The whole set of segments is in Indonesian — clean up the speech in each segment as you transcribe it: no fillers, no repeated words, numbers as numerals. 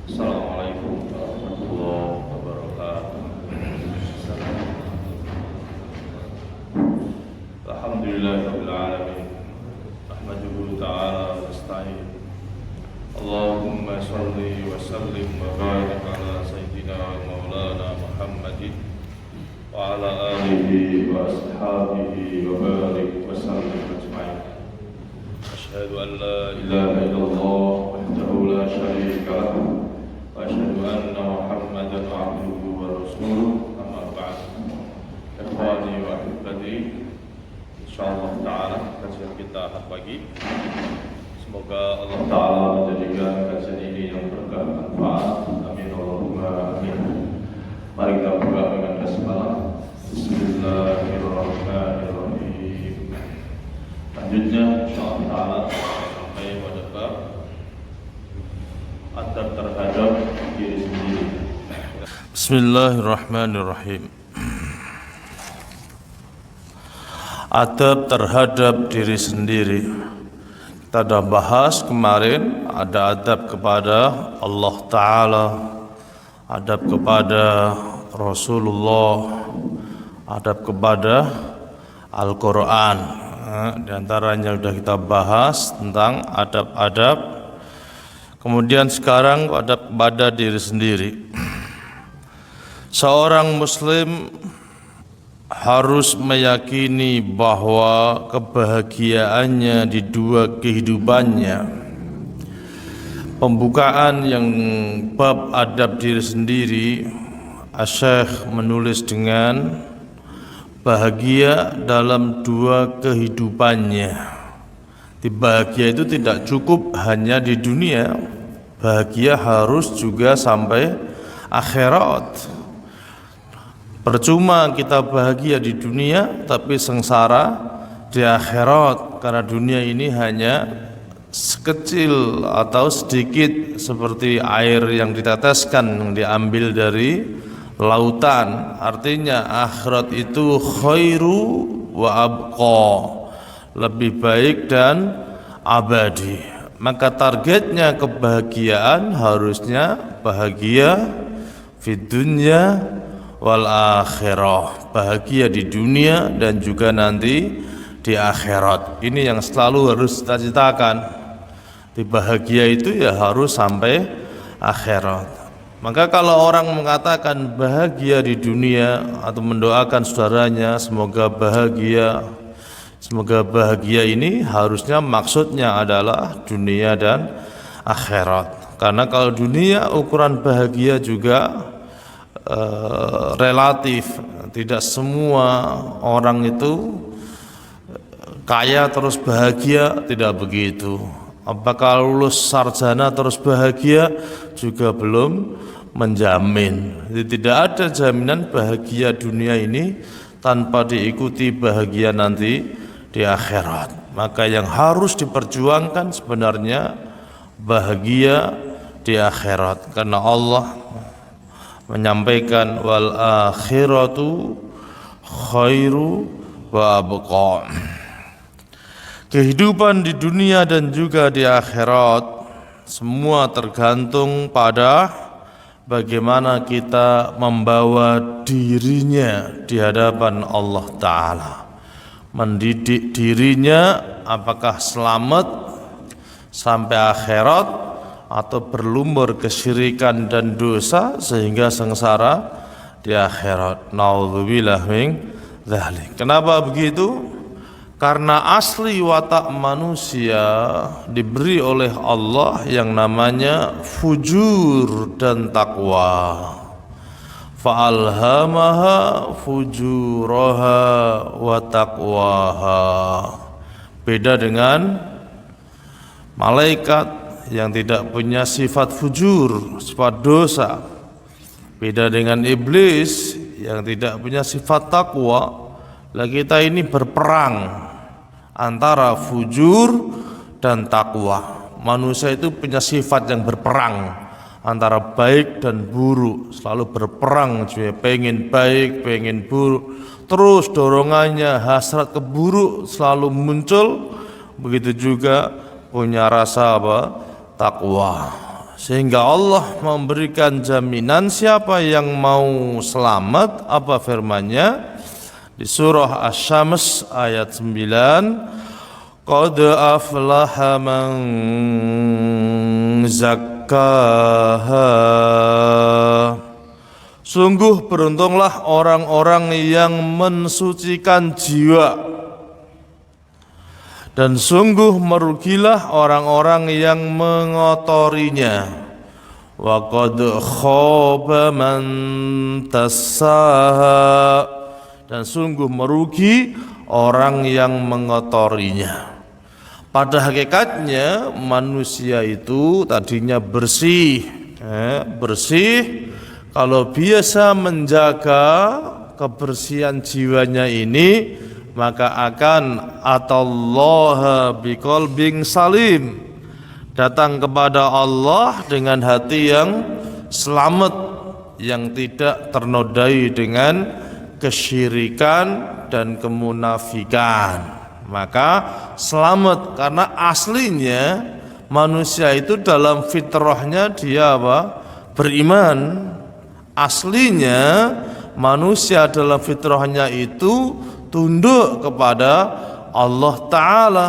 Assalamualaikum warahmatullahi wabarakatuh. Alhamdulillahirabbil alamin. Ahmaduhu ta'ala wa nasta'in. Allahumma shalli wa sallim wa barik ala sayyidina wa maulana Muhammadin wa ala alihi wa ashabihi wa barik wa sallim ajma'in. Asyhadu an la ilaha illallah wahdahu la syarika lahu wa asyhadu anna Muhammadan abduhu wa rasuluh. Amma ba'd. Ikhwani wa ahibati, insyaallah ta'ala kajian kita hari pagi, semoga Allah ta'ala menjadikan kajian ini yang berkah manfaat. Amin Allahumma amin. Mari kita buka dengan basmalah. Bismillahirrahmanirrahim. Lanjutnya insyaallah ta'ala sampai pada bab adab terhadap diri sendiri. Bismillahirrahmanirrahim. Adab terhadap diri sendiri. Kita sudah bahas kemarin, ada adab kepada Allah Ta'ala, adab kepada Rasulullah, adab kepada Al-Quran. Di antaranya sudah kita bahas tentang adab-adab. Kemudian sekarang adab kepada diri sendiri. Seorang muslim harus meyakini bahwa kebahagiaannya di dua kehidupannya. Pembukaan yang bab adab diri sendiri, Asy-Syaikh menulis dengan bahagia dalam dua kehidupannya. Bahagia itu tidak cukup hanya di dunia, bahagia harus juga sampai akhirat. Percuma kita bahagia di dunia tapi sengsara di akhirat, karena dunia ini hanya sekecil atau sedikit seperti air yang diteteskan yang diambil dari lautan. Artinya akhirat itu khairu wa abqa, lebih baik dan abadi. Maka targetnya kebahagiaan harusnya bahagia fid dunya wal akhirah, bahagia di dunia dan juga nanti di akhirat. Ini yang selalu harus kita citakan. Di bahagia itu ya harus sampai akhirat. Maka kalau orang mengatakan bahagia di dunia atau mendoakan saudaranya semoga bahagia, semoga bahagia, ini harusnya maksudnya adalah dunia dan akhirat. Karena kalau dunia ukuran bahagia juga relatif, tidak semua orang itu kaya terus bahagia, tidak begitu. Apakah lulus sarjana terus bahagia juga belum menjamin. Jadi tidak ada jaminan bahagia dunia ini tanpa diikuti bahagia nanti di akhirat. Maka yang harus diperjuangkan sebenarnya bahagia di akhirat, karena Allah menyampaikan wal akhiratu khairu wa abqa. Kehidupan di dunia dan juga di akhirat semua tergantung pada bagaimana kita membawa dirinya di hadapan Allah Ta'ala. Mendidik dirinya apakah selamat sampai akhirat atau berlumur kesyirikan dan dosa sehingga sengsara di akhirat. Naudzubillah min dzalik. Kenapa begitu? Karena asli watak manusia diberi oleh Allah yang namanya fujur dan takwa. Fa'alhamaha fujuraha wa taqwaha. Beda dengan malaikat yang tidak punya sifat fujur, sifat dosa. Beda dengan iblis yang tidak punya sifat takwa. Lah kita ini berperang antara fujur dan takwa. Manusia itu punya sifat yang berperang antara baik dan buruk, selalu berperang, pengen baik, pengen buruk. Terus dorongannya hasrat ke buruk selalu muncul. Begitu juga punya rasa takwa. Sehingga Allah memberikan jaminan siapa yang mau selamat, apa firman-Nya di surah Asy-Syams ayat 9, qad aflaha man zakkaha. Sungguh beruntunglah orang-orang yang mensucikan jiwa, dan sungguh merugilah orang-orang yang mengotorinya. Wa qad khaba man dassaha, dan sungguh merugi orang yang mengotorinya. Pada hakikatnya manusia itu tadinya bersih, bersih. Kalau biasa menjaga kebersihan jiwanya ini, maka akan atallaha biqalbin salim, datang kepada Allah dengan hati yang selamat, yang tidak ternodai dengan kesyirikan dan kemunafikan. Maka selamat, karena aslinya manusia itu dalam fitrahnya dia apa? Beriman. Aslinya manusia dalam fitrahnya itu tunduk kepada Allah Ta'ala.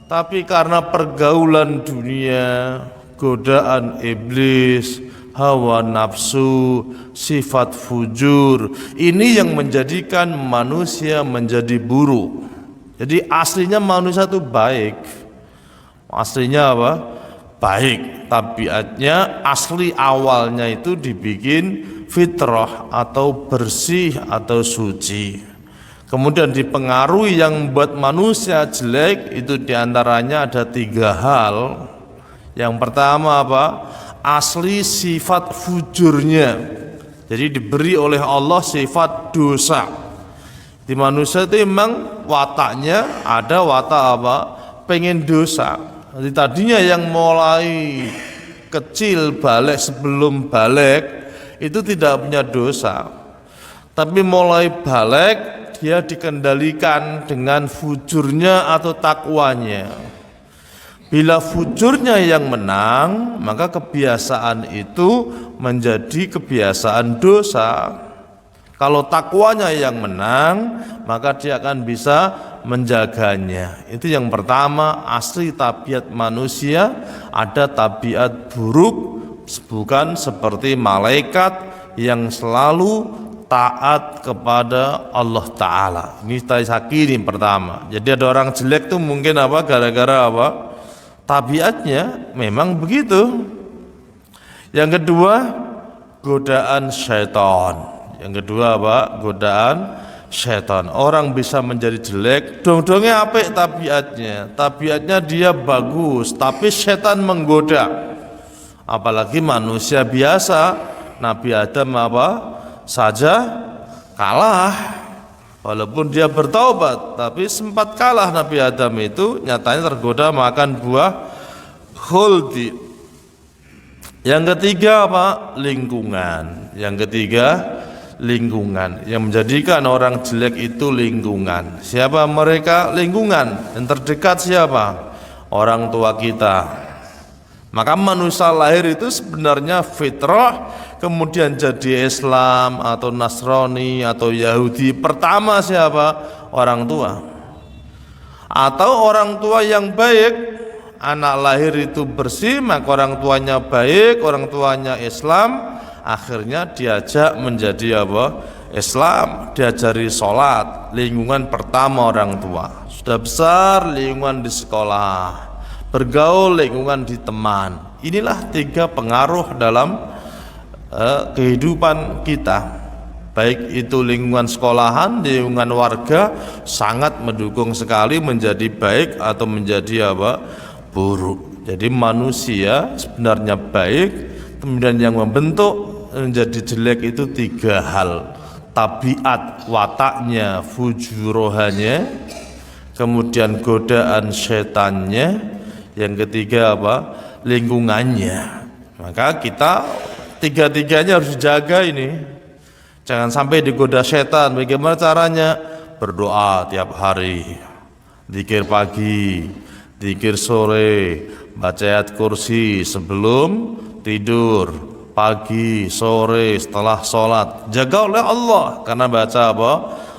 Tapi karena pergaulan dunia, godaan iblis, hawa nafsu, sifat fujur, ini yang menjadikan manusia menjadi buruk. Jadi aslinya manusia itu baik. Aslinya apa? Baik. Tabiatnya asli awalnya itu dibikin fitrah atau bersih atau suci. Kemudian dipengaruhi yang membuat manusia jelek itu diantaranya ada 3 hal. Yang pertama apa? Asli sifat fujurnya. Jadi diberi oleh Allah sifat dosa. Di manusia itu memang wataknya ada watak apa? Pengen dosa. Jadi tadinya yang mulai kecil balik sebelum balik itu tidak punya dosa. Tapi mulai balik dia dikendalikan dengan fujurnya atau takwanya. Bila fujurnya yang menang, maka kebiasaan itu menjadi kebiasaan dosa. Kalau takwanya yang menang, maka dia akan bisa menjaganya. Itu yang pertama, asli tabiat manusia ada tabiat buruk, bukan seperti malaikat yang selalu taat kepada Allah Ta'ala. Ini ini pertama. Jadi ada orang jelek tuh mungkin apa? Gara-gara apa? Tabiatnya memang begitu. Yang kedua, godaan syaitan. Yang kedua apa? Godaan syaitan. Orang bisa menjadi jelek, dong-dongnya apik tabiatnya. Tabiatnya dia bagus, tapi syaitan menggoda. Apalagi manusia biasa, Nabi Adam apa? Saja kalah. Walaupun dia bertaubat, tapi sempat kalah Nabi Adam itu, nyatanya tergoda makan buah khuldi. Yang ketiga apa? Lingkungan. Yang ketiga lingkungan. Yang menjadikan orang jelek itu lingkungan. Siapa mereka? Lingkungan. Yang terdekat siapa? Orang tua kita. Maka manusia lahir itu sebenarnya fitrah, kemudian jadi Islam atau Nasrani atau Yahudi. Pertama siapa? Orang tua. Atau orang tua yang baik. Anak lahir itu bersih, maka orang tuanya baik, orang tuanya Islam, akhirnya diajak menjadi apa? Islam, diajari sholat. Lingkungan pertama orang tua. Sudah besar lingkungan di sekolah, bergaul lingkungan di teman. Inilah 3 pengaruh dalam kehidupan kita. Baik itu lingkungan sekolahan, lingkungan warga, sangat mendukung sekali menjadi baik atau menjadi apa? Buruk. Jadi manusia sebenarnya baik, kemudian yang membentuk menjadi jelek itu 3 hal. Tabiat wataknya, fujurohanya, kemudian godaan setannya, yang ketiga apa? Lingkungannya. Maka kita 3-tiganya harus dijaga ini. Jangan sampai digoda setan. Bagaimana caranya? Berdoa tiap hari, zikir pagi, zikir sore, baca ayat kursi sebelum tidur, pagi, sore, setelah sholat, jaga oleh Allah karena baca apa?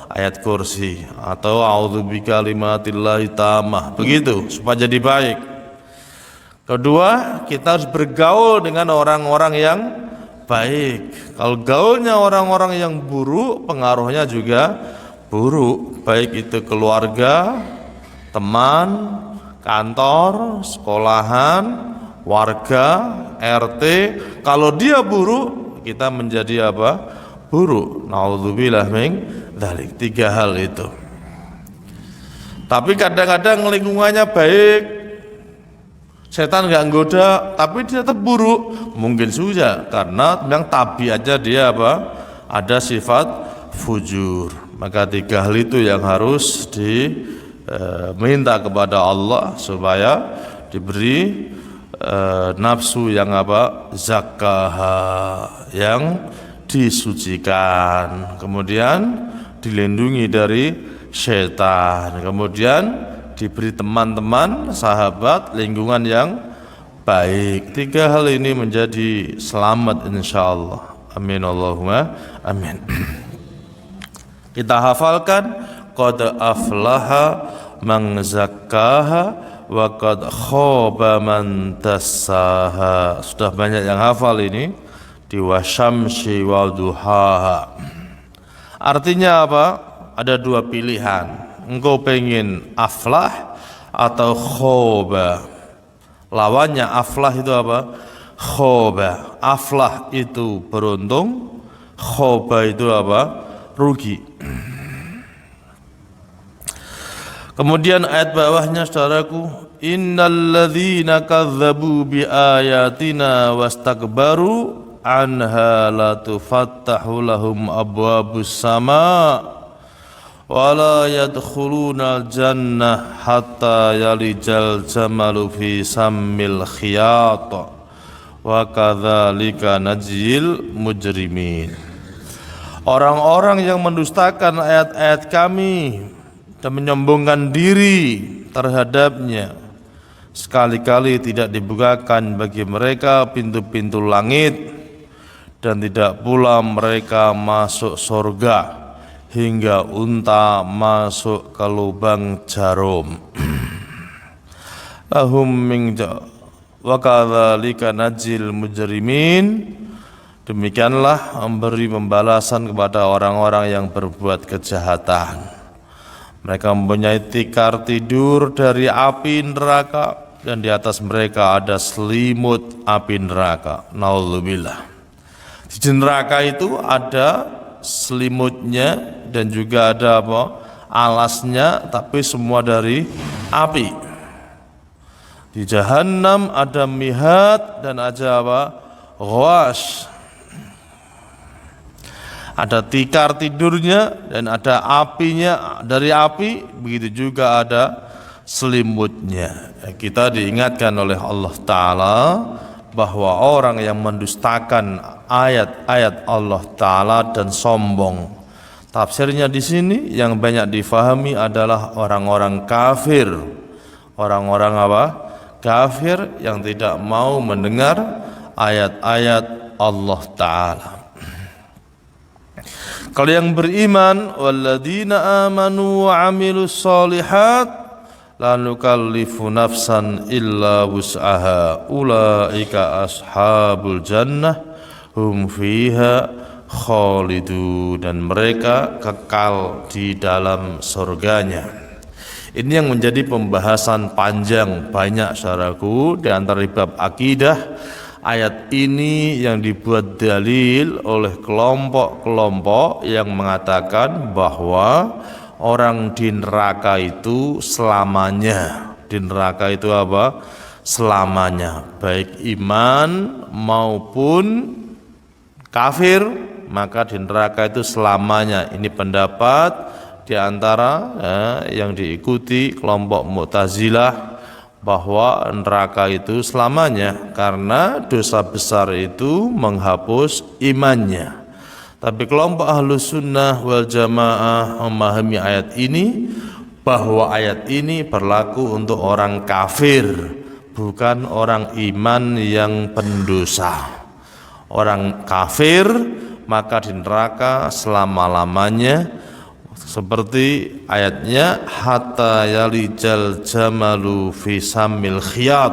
Ayat kursi atau a'udzubika kalimatillahi tammah, begitu supaya jadi baik. Kedua, kita harus bergaul dengan orang-orang yang baik. Kalau gaulnya orang-orang yang buruk, pengaruhnya juga buruk, baik itu keluarga, teman, kantor, sekolahan, warga, RT. Kalau dia buruk, kita menjadi apa? Buruk. Naudzubillah min dzalik. 3 hal itu. Tapi kadang-kadang lingkungannya baik, setan nggak nggoda, tapi dia tetap buruk. Mungkin saja karena memang tabiatnya dia apa? Ada sifat fujur. Maka 3 hal itu yang harus diminta kepada Allah supaya diberi nafsu yang apa? Zakah, yang disucikan, kemudian dilindungi dari syaitan, kemudian diberi teman-teman, sahabat, lingkungan yang baik. 3 hal ini menjadi selamat insyaallah. Amin Allahumma amin. Kita hafalkan qad aflaha man zakkaha wa qad khaba man dassaha. Sudah banyak yang hafal ini di wasyamsi wa duhaha. Artinya apa? Ada 2 pilihan. Engkau pengen aflah atau khoba. Lawannya aflah itu apa? Khoba. Aflah itu beruntung, khoba itu apa? Rugi. Kemudian ayat bawahnya saudaraku, innalladzina kadzdzabu biayatina wastakbaru anha la tufattahu lahum abwabus sama wa la yadkhuluna jannah hatta yalijal jamalu fi sammil khiyat wa kadzalika najzil mujrimin. Orang-orang yang mendustakan ayat-ayat kami dan menyombongkan diri terhadapnya, sekali-kali tidak dibukakan bagi mereka pintu-pintu langit, dan tidak pula mereka masuk surga hingga unta masuk ke lubang jarum. Lahum min wa kadzalika najzil mujrimin. Demikianlah memberi pembalasan kepada orang-orang yang berbuat kejahatan. Mereka mempunyai tikar tidur dari api neraka, dan di atas mereka ada selimut api neraka. Naudzubillah. Di neraka itu ada selimutnya dan juga ada apa? Alasnya, tapi semua dari api. Di Jahannam ada mihat dan ada apa? Ghawash. Ada tikar tidurnya dan ada apinya dari api, begitu juga ada selimutnya. Kita diingatkan oleh Allah Ta'ala bahwa orang yang mendustakan ayat-ayat Allah Ta'ala dan sombong, tafsirnya di sini yang banyak difahami adalah orang-orang kafir. Orang-orang apa? Kafir yang tidak mau mendengar ayat-ayat Allah Ta'ala. Kalau yang beriman, walladzina amanu wa amilus solihat la nukallifu nafsan illa wus'aha ulaika ashabul jannah hum fiha khalidu, dan mereka kekal di dalam surganya. Ini yang menjadi pembahasan panjang banyak saudaraku di antara bab akidah. Ayat ini yang dibuat dalil oleh kelompok-kelompok yang mengatakan bahwa orang di neraka itu selamanya. Di neraka itu apa? Selamanya. Baik iman maupun kafir, maka di neraka itu selamanya. Ini pendapat di antara yang diikuti kelompok Mu'tazilah, bahwa neraka itu selamanya karena dosa besar itu menghapus imannya. Tapi kelompok Ahlus Sunnah wal Jamaah memahami ayat ini bahwa ayat ini berlaku untuk orang kafir, bukan orang iman yang pendosa. Orang kafir maka di neraka selama-lamanya, seperti ayatnya hatta yalijal jamalu fi samil khiyat,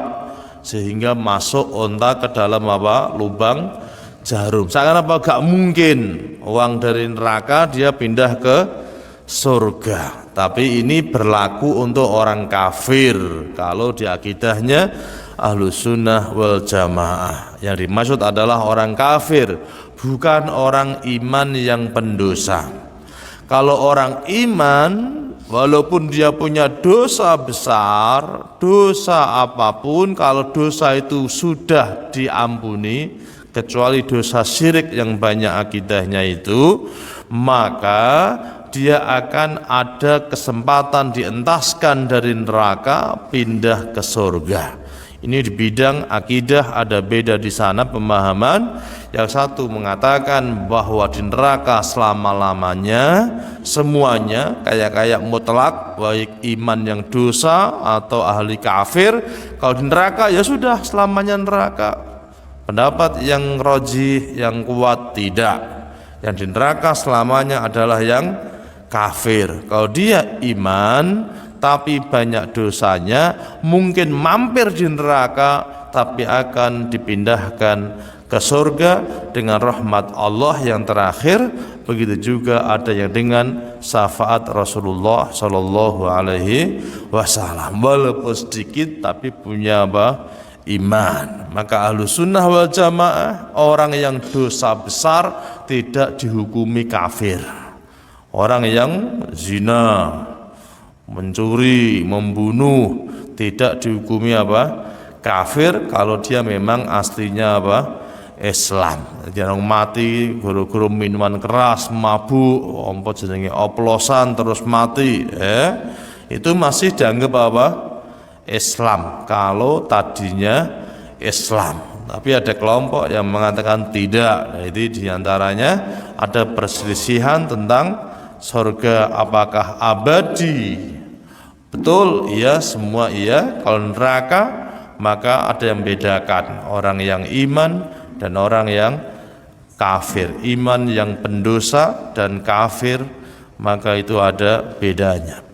sehingga masuk onta ke dalam apa? Lubang jarum. Seakan apa gak mungkin orang dari neraka dia pindah ke surga. Tapi ini berlaku untuk orang kafir kalau di akidahnya Ahlus Sunnah wal Jamaah. Yang dimaksud adalah orang kafir, bukan orang iman yang pendosa. Kalau orang iman, walaupun dia punya dosa besar, dosa apapun, kalau dosa itu sudah diampuni, kecuali dosa syirik yang banyak akidahnya itu, maka dia akan ada kesempatan dientaskan dari neraka pindah ke surga. Ini di bidang akidah ada beda di sana pemahaman. Yang satu mengatakan bahwa di neraka selama-lamanya semuanya kayak mutlak, baik iman yang dosa atau ahli kafir. Kalau di neraka ya sudah selamanya neraka. Pendapat yang rajih, yang kuat tidak. Yang di neraka selamanya adalah yang kafir. Kalau dia iman tapi banyak dosanya, mungkin mampir di neraka tapi akan dipindahkan ke surga dengan rahmat Allah yang terakhir. Begitu juga ada yang dengan syafaat Rasulullah Shallallahu Alaihi Wasallam, walaupun sedikit tapi punya apa? Iman. Maka Ahlus Sunnah wal Jamaah, orang yang dosa besar tidak dihukumi kafir. Orang yang zina, mencuri, membunuh tidak dihukumi apa? Kafir kalau dia memang aslinya apa? Islam. Jangan mati guru-guru minuman keras, mabuk, jenenge oplosan terus mati, itu masih dianggap apa? Islam kalau tadinya Islam. Tapi ada kelompok yang mengatakan tidak. Nah, itu diantaranya ada perselisihan tentang surga apakah abadi. Betul, iya, semua iya. Kalau neraka maka ada yang bedakan orang yang iman dan orang yang kafir. Iman yang pendosa dan kafir, maka itu ada bedanya.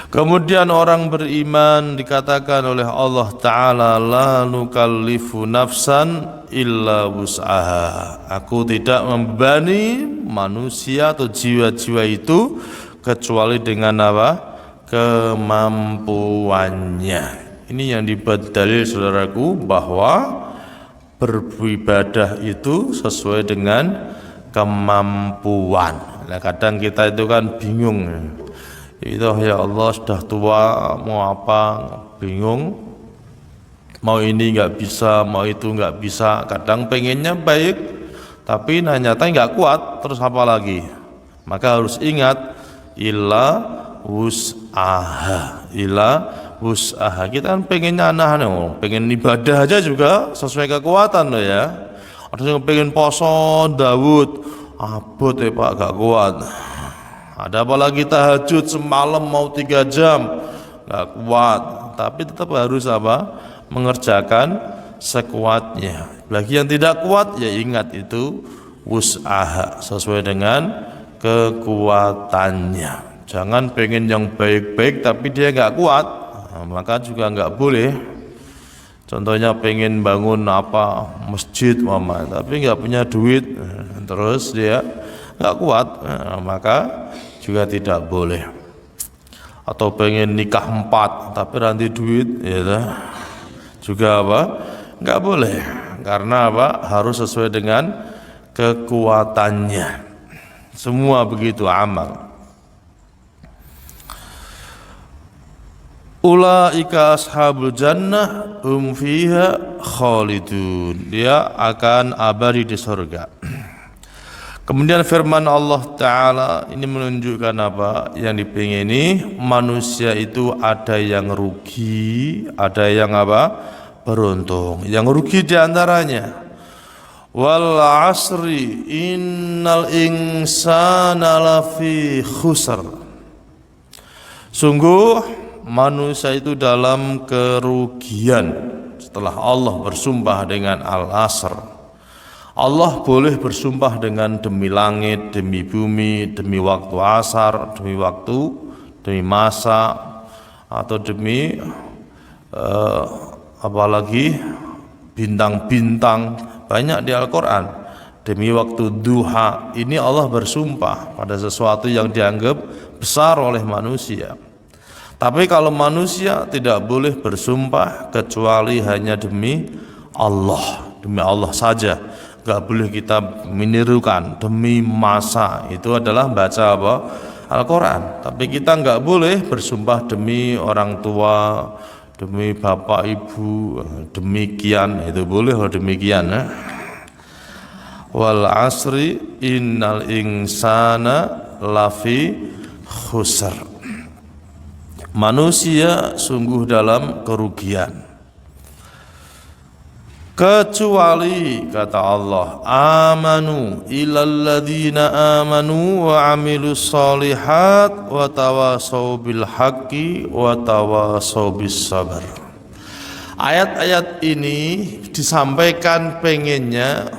Kemudian orang beriman dikatakan oleh Allah Ta'ala, la nukallifu nafsan illa wus'aha. Aku tidak membebani manusia atau jiwa-jiwa itu kecuali dengan apa? Kemampuannya. Ini yang dibuat dalil, saudaraku, bahwa beribadah itu sesuai dengan kemampuan. Nah, kadang kita itu kan bingung. Itu ya Allah sudah tua, mau apa, bingung, mau ini nggak bisa, mau itu nggak bisa. Kadang pengennya baik tapi nyata nggak kuat, terus apa lagi? Maka harus ingat illa wus'aha, kita kan pengennya aneh-aneh, pengen ibadah aja juga sesuai kekuatan loh ya. Ada yang pengen poso Daud, abot ya Pak, gak kuat. Ada apalagi tahajud semalam mau 3 jam, gak kuat. Tapi tetap harus apa? Mengerjakan sekuatnya. Bagi yang tidak kuat ya ingat itu wus'aha, sesuai dengan kekuatannya. Jangan pengen yang baik-baik tapi dia gak kuat, nah, maka juga gak boleh. Contohnya pengen bangun apa masjid mama, tapi gak punya duit, terus dia gak kuat, nah, maka juga tidak boleh. Atau pengen nikah 4 tapi nanti duit, ya, juga apa? Nggak boleh. Karena apa? Harus sesuai dengan kekuatannya. Semua begitu amal. Ulaika ashabul jannah hum fiha khalidun. Dia akan abadi di surga. Kemudian firman Allah Ta'ala ini menunjukkan apa? Yang dipingini manusia itu ada yang rugi, ada yang apa? Beruntung. Yang rugi diantaranya wal asri innal insana lafi khusr. Sungguh manusia itu dalam kerugian setelah Allah bersumpah dengan Al-Asr. Allah boleh bersumpah dengan demi langit, demi bumi, demi waktu asar, demi waktu, demi masa, atau demi apalagi bintang-bintang, banyak di Al-Quran. Demi waktu duha, ini Allah bersumpah pada sesuatu yang dianggap besar oleh manusia. Tapi kalau manusia tidak boleh bersumpah kecuali hanya demi Allah saja. Gak boleh kita menirukan demi masa, itu adalah baca apa? Al-Quran. Tapi kita nggak boleh bersumpah demi orang tua, demi bapak ibu, demikian, itu boleh kalau demikian. Wal asri innal insana lafi khusr. Manusia sungguh dalam kerugian, kecuali kata Allah, amanu illalladzina amanu wa amilus solihat wa tawasau bil haqqi wa tawasau bis sabr. Ayat-ayat ini disampaikan pengennya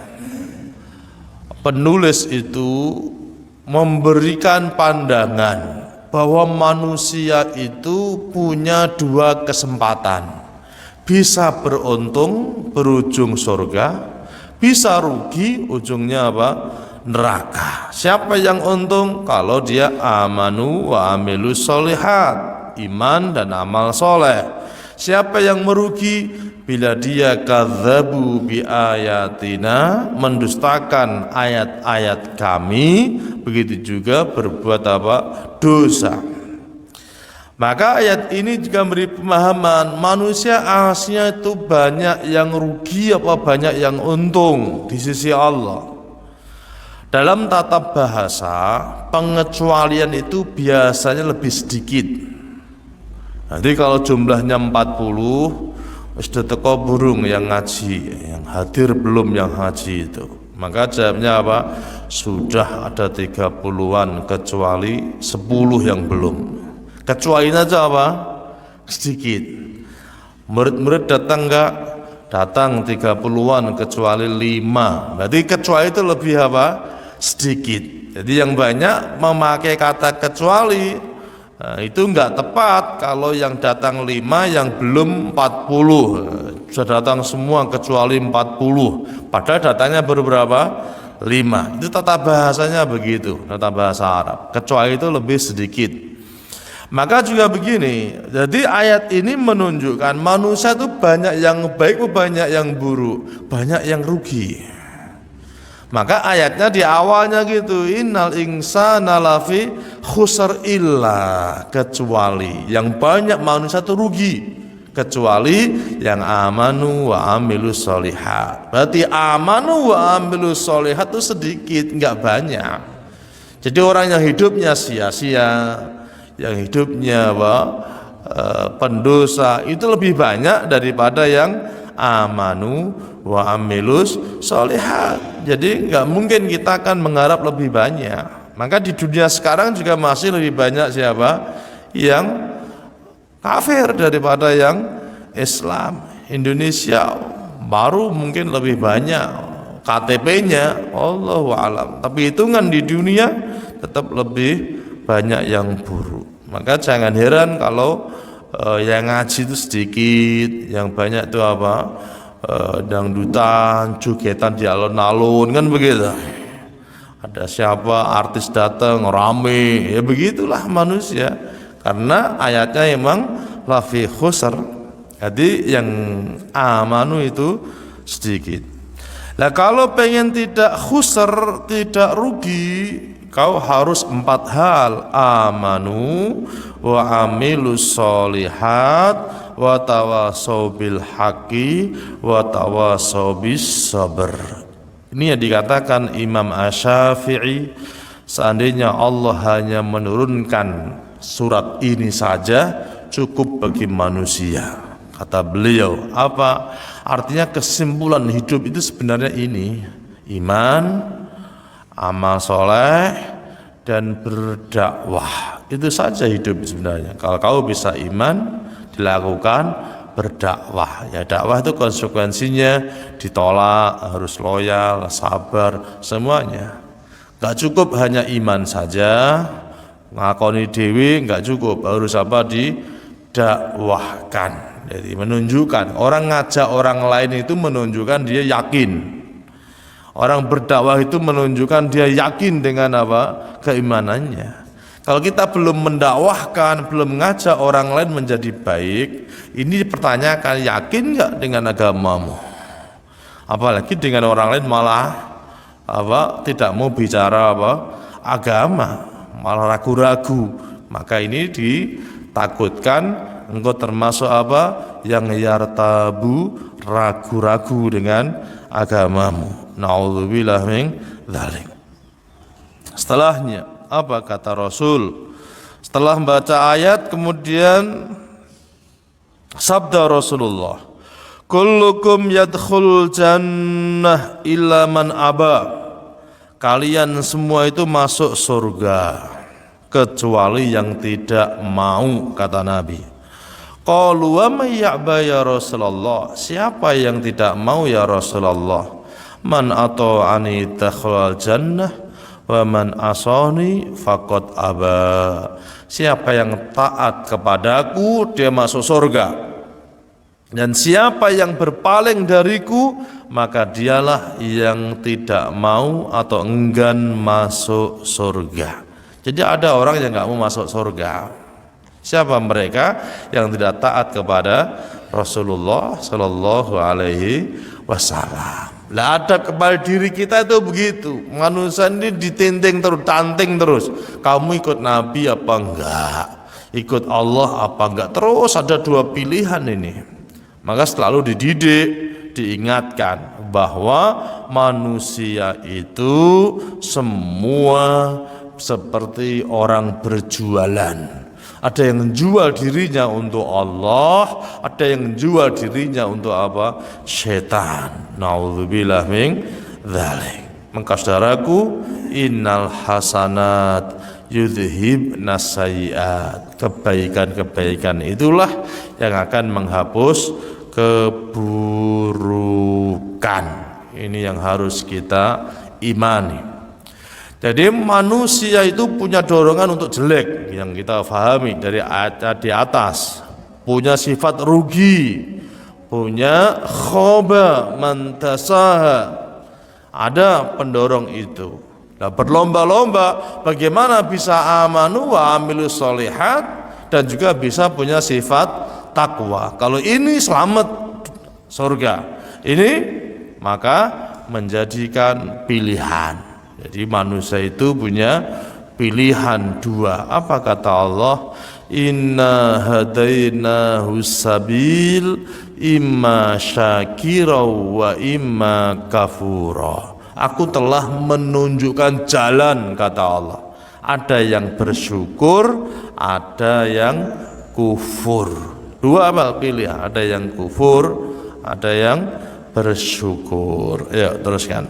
penulis itu memberikan pandangan bahwa manusia itu punya dua kesempatan, bisa beruntung berujung surga, bisa rugi ujungnya apa? Neraka. Siapa yang untung? Kalau dia amanu wa amilus solihat, iman dan amal soleh. Siapa yang merugi? Bila dia kadzabu bi ayatina, mendustakan ayat-ayat kami, begitu juga berbuat apa? Dosa. Maka ayat ini juga memberi pemahaman manusia aslinya itu banyak yang rugi apa banyak yang untung di sisi Allah. Dalam tata bahasa, pengecualian itu biasanya lebih sedikit. Nanti kalau jumlahnya 40, sudah teko burung yang ngaji, yang hadir belum yang haji itu. Maka jawabnya apa? Sudah ada 30-an kecuali 10 yang belum. Kecuali aja apa? Sedikit. Murid-murid datang enggak? Datang 30-an kecuali 5. Berarti kecuali itu lebih apa? Sedikit. Jadi yang banyak memakai kata kecuali, nah, itu enggak tepat kalau yang datang 5 yang belum 40. Sudah datang semua kecuali 40. Padahal datanya baru berapa? 5. Itu tata bahasanya begitu, tata bahasa Arab. Kecuali itu lebih sedikit. Maka juga begini, jadi ayat ini menunjukkan manusia itu banyak yang baik, banyak yang buruk, banyak yang rugi. Maka ayatnya di awalnya gitu, innal insana lafi khusr illa, kecuali yang banyak manusia itu rugi, kecuali yang amanu wa amilus solihat. Berarti amanu wa amilus solihat itu sedikit, enggak banyak. Jadi orang yang hidupnya sia-sia, yang hidupnya pendosa itu lebih banyak daripada yang amanu wa amilus solihat. Jadi nggak mungkin kita akan mengharap lebih banyak. Maka di dunia sekarang juga masih lebih banyak siapa yang kafir daripada yang Islam. Indonesia baru mungkin lebih banyak KTP-nya, Allahu a'lam. Tapi hitungan di dunia tetap lebih banyak yang buruk. Maka jangan heran kalau yang ngaji itu sedikit, yang banyak itu apa? Dangdutan, jogetan di alun-alun, kan begitu. Ada siapa artis datang rame, ya begitulah manusia. Karena ayatnya emang lafi khusr. Jadi yang amanu itu sedikit. Nah kalau pengen tidak khusr, tidak rugi, kau harus 4 hal: amanu wa amilus solihat wa tawasau bil haqqi wa tawasau bis sabr. Ini yang dikatakan Imam Asy-Syafi'i, seandainya Allah hanya menurunkan surat ini saja cukup bagi manusia. Kata beliau, apa artinya? Kesimpulan hidup itu sebenarnya ini: iman, amal soleh, dan berdakwah. Itu saja hidup sebenarnya. Kalau kau bisa iman, dilakukan berdakwah. Ya dakwah itu konsekuensinya ditolak, harus loyal, sabar, semuanya. Gak cukup hanya iman saja, ngakoni dewi gak cukup, harus apa, didakwahkan. Jadi menunjukkan, orang ngajak orang lain itu menunjukkan dia yakin. Orang berdakwah itu menunjukkan dia yakin dengan apa? Keimanannya. Kalau kita belum mendakwahkan, belum mengajak orang lain menjadi baik, ini dipertanyakan, yakin nggak dengan agamamu? Apalagi dengan orang lain malah apa? Tidak mau bicara apa? Agama, malah ragu-ragu. Maka ini ditakutkan engkau termasuk apa? Yang yartabu, ragu-ragu dengan agamamu. Na'udzubillah min dzalik. Setelahnya apa kata Rasul? Setelah membaca ayat kemudian sabda Rasulullah, kullukum yadkhul jannah illa man aba. Kalian semua itu masuk surga kecuali yang tidak mau, kata Nabi. Qalu wa may ya'ba ya Rasulullah? Siapa yang tidak mau ya Rasulullah? Man ata'ani dakhala jannah wa man asani faqad aba. Siapa yang taat kepadaku dia masuk surga, dan siapa yang berpaling dariku maka dialah yang tidak mau atau enggan masuk surga. Jadi ada orang yang nggak mau masuk surga. Siapa mereka? Yang tidak taat kepada Rasulullah Sallallahu Alaihi Wasallam. Lah ada kepada diri kita itu begitu. Manusia ini ditenteng terus, tanteng terus. Kamu ikut Nabi apa enggak? Ikut Allah apa enggak? Terus ada dua pilihan ini. Maka selalu dididik, diingatkan bahwa manusia itu semua seperti orang berjualan. Ada yang jual dirinya untuk Allah, ada yang jual dirinya untuk apa? Setan. Nauzubillah min dzalik. Maka saudaraku, innal hasanat yudhibna sayyiat. Kebaikan-kebaikan itulah yang akan menghapus keburukan. Ini yang harus kita imani. Jadi manusia itu punya dorongan untuk jelek, yang kita pahami dari ayat di atas, punya sifat rugi, punya khoba mantasaha, ada pendorong itu. Nah, berlomba-lomba bagaimana bisa amanu wa amilus solihat dan juga bisa punya sifat takwa. Kalau ini selamat surga, ini maka menjadikan pilihan. Jadi manusia itu punya pilihan dua. Apa kata Allah? Inna hadainahu sabil imma syakira wa imma kafura. Aku telah menunjukkan jalan, kata Allah. Ada yang bersyukur, ada yang kufur. Dua apa pilihan? Ada yang kufur, ada yang bersyukur. Ayo teruskan.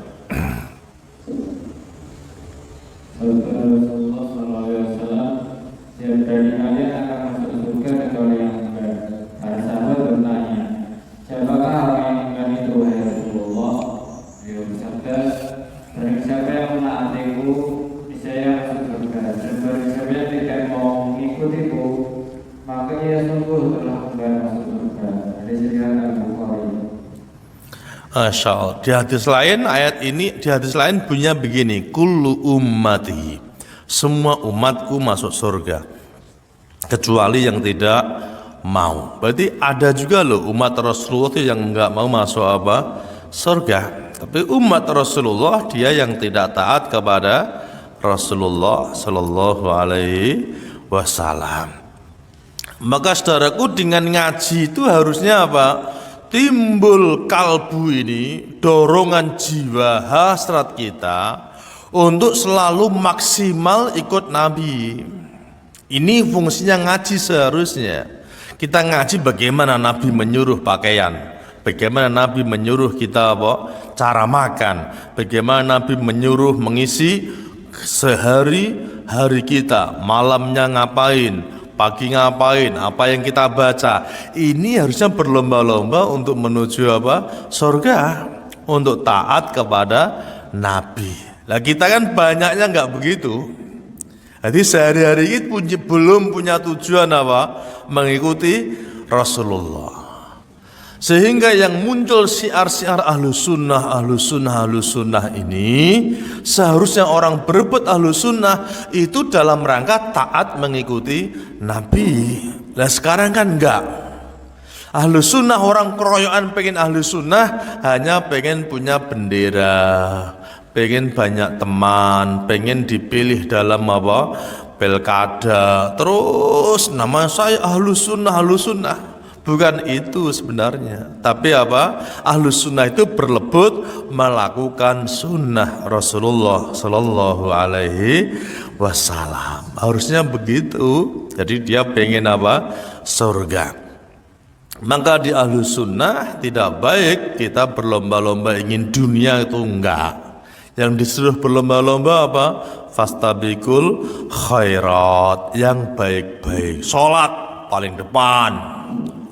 Rasulullah SAW, siapa dari kalian akan masuk surga kecuali yang enggan? Para sahabat bertanya, siapakah orang yang enggan itu, wahai Rasulullah? Beliau bersabda, barang siapa yang menaatiku, niscaya masuk surga. Dan barang siapa yang tidak mau mengikutiku, maka ia sungguh telah enggan masuk surga. Hadis riwayat Al-Bukhari. Masya Allah. Di hadis lain, ayat ini di hadis lain bunyinya begini, kullu ummati, semua umatku masuk surga kecuali yang tidak mau. Berarti ada juga loh umat Rasulullah yang enggak mau masuk apa? Surga. Tapi umat Rasulullah dia yang tidak taat kepada Rasulullah Sallallahu Alaihi Wasallam. Maka saudaraku, dengan ngaji itu harusnya apa? Timbul kalbu ini, dorongan jiwa hasrat kita untuk selalu maksimal ikut Nabi. Ini fungsinya ngaji seharusnya. Kita ngaji bagaimana Nabi menyuruh pakaian, bagaimana Nabi menyuruh kita apa? Cara makan, bagaimana Nabi menyuruh mengisi sehari hari kita, malamnya ngapain, pagi ngapain, apa yang kita baca. Ini harusnya berlomba-lomba untuk menuju apa? Surga, untuk taat kepada Nabi. Nah kita kan banyaknya nggak begitu. Jadi sehari-hari ini belum punya tujuan apa? Mengikuti Rasulullah. Sehingga yang muncul syiar-syiar ahlus sunnah ini, seharusnya orang berebut ahlus sunnah itu dalam rangka taat mengikuti Nabi. Nah sekarang kan enggak. Ahlus sunnah, orang keroyokan pengen ahlus sunnah hanya pengen punya bendera, pengen banyak teman, pengen dipilih dalam apa? Pilkada. Terus nama saya ahlus sunnah. Bukan itu sebenarnya. Tapi apa? Ahlus sunnah itu berlebut melakukan sunnah Rasulullah Sallallahu Alaihi Wasallam. Harusnya begitu. Jadi dia pengen apa? Surga. Maka di ahlus sunnah tidak baik kita berlomba-lomba ingin dunia, itu enggak. Yang disuruh berlomba-lomba apa? Fastabikul khairat, yang baik-baik. Sholat paling depan,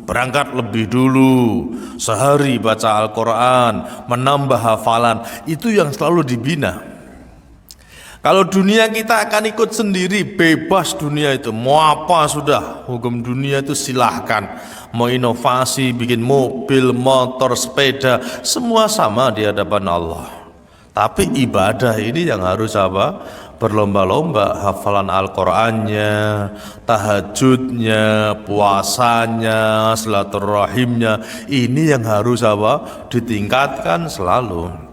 berangkat lebih dulu, sehari baca Al-Quran, menambah hafalan, itu yang selalu dibina. Kalau dunia kita akan ikut sendiri, bebas dunia itu, mau apa sudah, hukum dunia itu silahkan. Mau inovasi, bikin mobil, motor, sepeda, semua sama di hadapan Allah. Tapi ibadah ini yang harus apa? Berlomba-lomba, hafalan Al-Qur'annya, tahajudnya, puasanya, silaturahimnya, ini yang harus apa? Ditingkatkan selalu.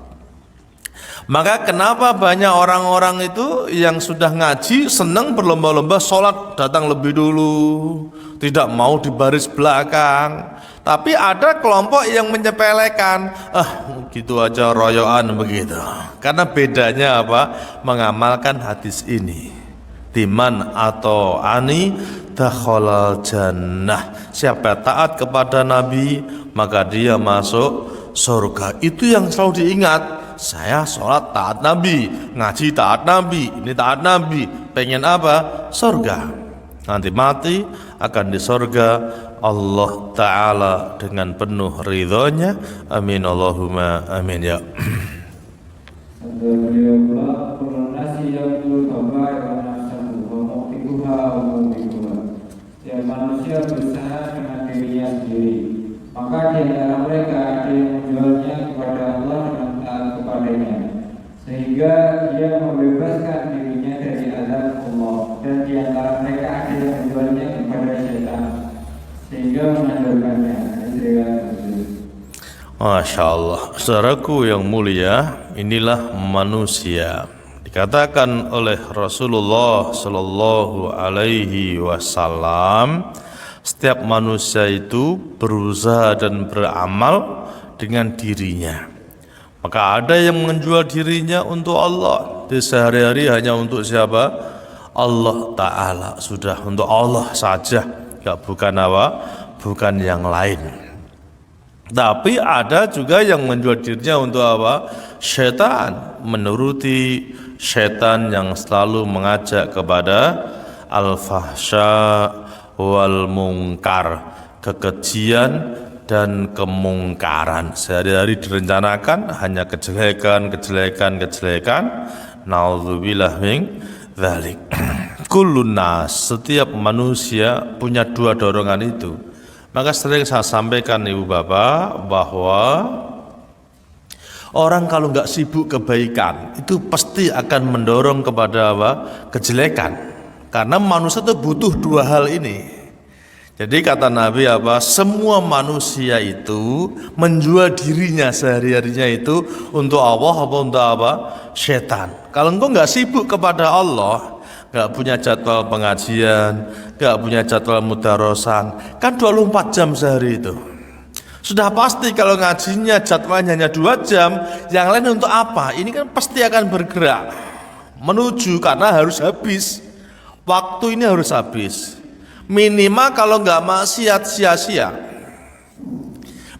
Maka kenapa banyak orang-orang itu yang sudah ngaji senang berlomba-lomba sholat datang lebih dulu, tidak mau di baris belakang. Tapi ada kelompok yang menyepelekan, gitu aja royoan begitu. Karena bedanya apa? Mengamalkan hadis ini. Timan atau ani dakhalal jannah. Siapa taat kepada Nabi, maka dia masuk surga. Itu yang selalu diingat. Saya sholat taat Nabi, ngaji taat Nabi, ini taat Nabi. Pengen apa? Surga. Nanti mati akan di surga Allah Ta'ala dengan penuh ridhonya. Amin Allahumma amin ya. Manusia berusaha dengan dirinya sendiri, maka di antara mereka ada yang menjualnya kepada Allah dan taat kepadanya, sehingga dia membebaskan dirinya dari azab Allah. Dan di antara mereka ada yang menjualnya kepada syaitan, sehingga mengandalkannya. Masya Allah, saudaraku yang mulia, inilah manusia. Dikatakan oleh Rasulullah Sallallahu Alaihi Wasallam, setiap manusia itu berusaha dan beramal dengan dirinya. Maka ada yang menjual dirinya untuk Allah, di sehari-hari hanya untuk siapa? Allah Ta'ala, sudah untuk Allah saja, bukan apa? Bukan yang lain. Tapi ada juga yang menjual dirinya untuk apa? Syaitan, menuruti syaitan yang selalu mengajak kepada al-fahsya wal mungkar, kekejian dan kemungkaran. Sehari-hari direncanakan hanya kejelekan. Naudzubillah min dzalik. Kullun nas, setiap manusia punya dua dorongan itu. Maka sering saya sampaikan ibu bapak bahwa orang kalau nggak sibuk kebaikan itu pasti akan mendorong kepada apa? Kejelekan. Karena manusia itu butuh dua hal ini. Jadi kata Nabi apa? Semua manusia itu menjual dirinya sehari-harinya itu untuk Allah apa untuk apa? Setan. Kalau engkau nggak sibuk kepada Allah, nggak punya jadwal pengajian, nggak punya jadwal mudarosan, kan 24 jam sehari itu. Sudah pasti kalau ngajinya jadwalnya hanya 2 jam, yang lain untuk apa? Ini kan pasti akan bergerak menuju, karena harus habis. Waktu ini harus habis. Minimal kalau nggak maksiat sia-sia.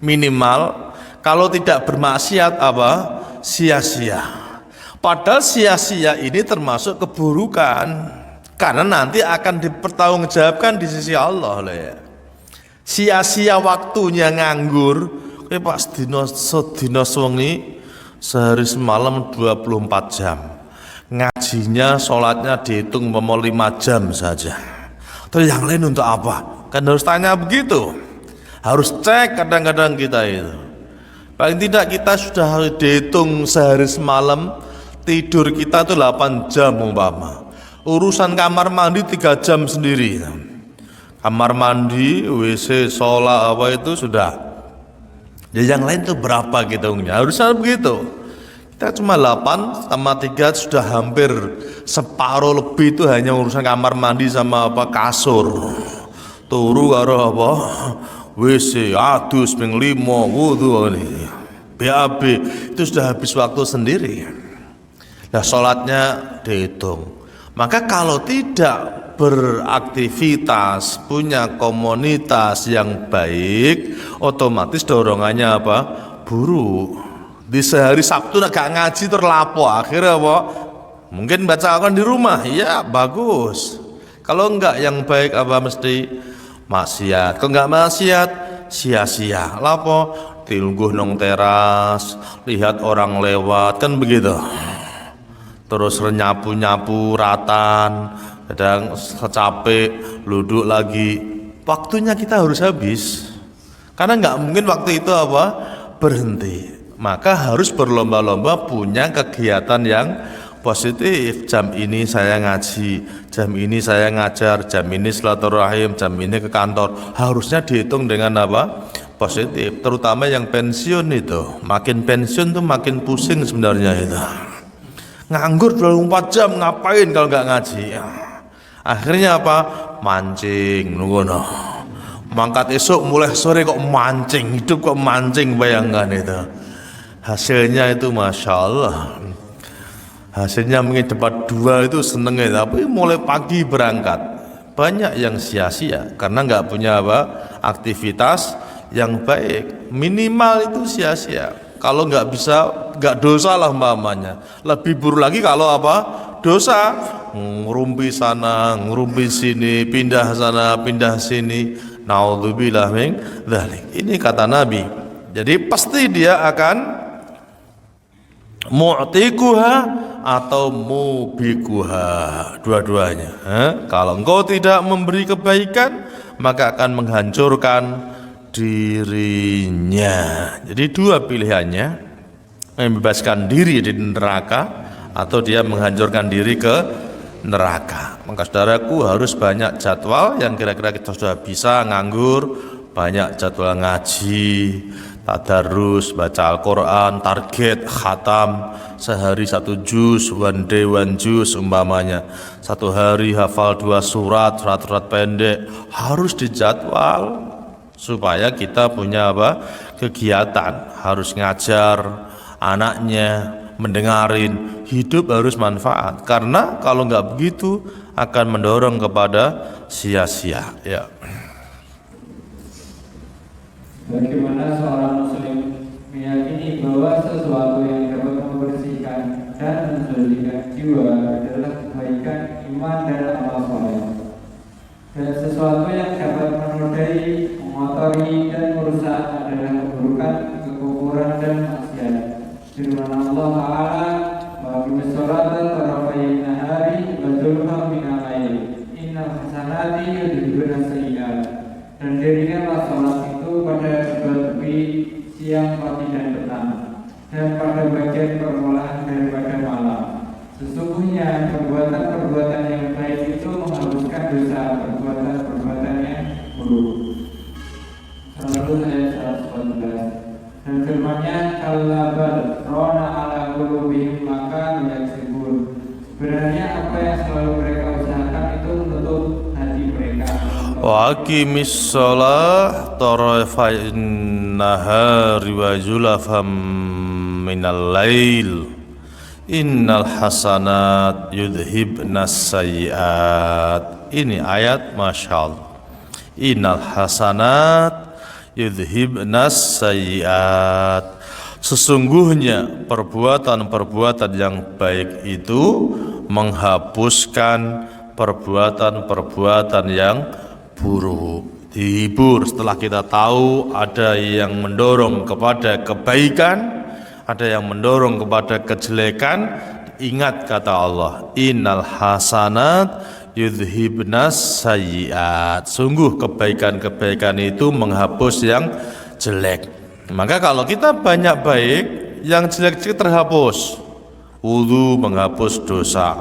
Minimal kalau tidak bermaksiat apa? Sia-sia. Padahal sia-sia ini termasuk keburukan, karena nanti akan dipertanggungjawabkan di sisi Allah lah ya. Sia-sia waktunya nganggur, pas sedina sewengi sehari semalam 24 jam. Ngajinya, sholatnya dihitung 5 jam saja. Terus yang lain untuk apa? Kan harus tanya begitu. Harus cek kadang-kadang kita itu. Paling tidak kita sudah dihitung sehari semalam, tidur kita itu 8 jam umpama. Urusan kamar mandi 3 jam sendiri. Kamar mandi, WC, sholat apa itu sudah. Ya yang lain itu berapa kita hitungnya? Harusnya begitu. Kita cuma 8 sama 3 sudah hampir separuh lebih itu hanya urusan kamar mandi sama apa kasur. Turu karo apa? WC, adus ping 5, wudu ini. BAB itu sudah habis waktu sendiri. Nah, sholatnya dihitung. Maka kalau tidak beraktivitas, punya komunitas yang baik, otomatis dorongannya apa? Buruk. Di sehari Sabtu gak ngaji terlapo, akhirnya apa? Mungkin baca Al-Quran di rumah, ya bagus. Kalau enggak yang baik apa mesti maksiat. Kalau enggak maksiat, sia-sia. Lapo? Tilungguh nong teras, lihat orang lewat, kan begitu. Terus nyapu-nyapu ratan, kadang capek, duduk lagi. Waktunya kita harus habis. Karena enggak mungkin waktu itu apa? Berhenti. Maka harus berlomba-lomba punya kegiatan yang positif. Jam ini saya ngaji, jam ini saya ngajar, jam ini silaturahim, jam ini ke kantor. Harusnya dihitung dengan apa? Positif. Terutama yang pensiun itu. Makin pensiun tuh makin pusing sebenarnya itu. Nganggur 24 jam ngapain kalau nggak ngaji? Akhirnya apa? Mancing, nunggu. Mangkat esok mulai sore kok mancing, hidup kok mancing, bayangkan itu. Hasilnya itu Masya Allah. Hasilnya mungkin dapat 2 itu seneng ya, tapi mulai pagi berangkat. Banyak yang sia-sia karena nggak punya apa? Aktivitas yang baik. Minimal itu sia-sia. Kalau nggak bisa, nggak dosa lah umpamanya. Lebih buruk lagi kalau apa? Dosa. Ngerumpi sana, ngerumpi sini, pindah sana, pindah sini. Naudzubillah min dzalik. Ini kata Nabi. Jadi pasti dia akan mu'tikuha atau mubikuha, dua-duanya. Kalau engkau tidak memberi kebaikan, maka akan menghancurkan dirinya. Jadi 2 pilihannya, membebaskan diri di neraka atau dia menghancurkan diri ke neraka. Maka saudaraku harus banyak jadwal yang kira-kira kita sudah bisa nganggur, banyak jadwal ngaji, tadarus, baca Al-Quran, target khatam sehari 1 juz, one day 1 juz umpamanya. 1 hari hafal 2 surat pendek, harus dijadwal supaya kita punya apa? Kegiatan, harus ngajar anaknya, mendengarin, hidup harus manfaat. Karena kalau nggak begitu akan mendorong kepada sia-sia. Ya. Bagaimana seorang muslim meyakini bahwa sesuatu yang dapat membersihkan dan mensucikan jiwa adalah kebaikan, iman, dan amal soleh, dan sesuatu yang dapat menodai, mengotori, dan merusak adalah keburukan, kekufuran, dan maksiat. Firman Allah Ta'ala, "Waqimis sholata tarafayn nahari wa zulfan minal lail, innal hasanati yudhibuna sayyi'at." Dan dirikanlah sholat pada kedua tepi siang, pagi, dan petang, dan pada bagian permulaan daripada malam. Sesungguhnya perbuatan-perbuatan yang baik itu menghapuskan dosa perbuatan-perbuatan yang buruk. 100 ayat 114. Dan firman-Nya, "Kalla bal rana ala qulubihim maka yaksibun." Sebenarnya apa yang selalu mereka usahakan itu menutup hati mereka. Wa aqimis shalah tarafayn nahari wa zulfam minal lail, innal hasanat yudhibnas sayyiat. Ini ayat Masya Allah. Innal hasanat yudhibnas sayyiat. Sesungguhnya perbuatan-perbuatan yang baik itu menghapuskan perbuatan-perbuatan yang buruk. Dihibur setelah kita tahu ada yang mendorong kepada kebaikan, ada yang mendorong kepada kejelekan. Ingat kata Allah, innal hasanat yudhibnas sayyiat. Sungguh kebaikan-kebaikan itu menghapus yang jelek. Maka kalau kita banyak baik, yang jelek-jelek terhapus. Wudu menghapus dosa.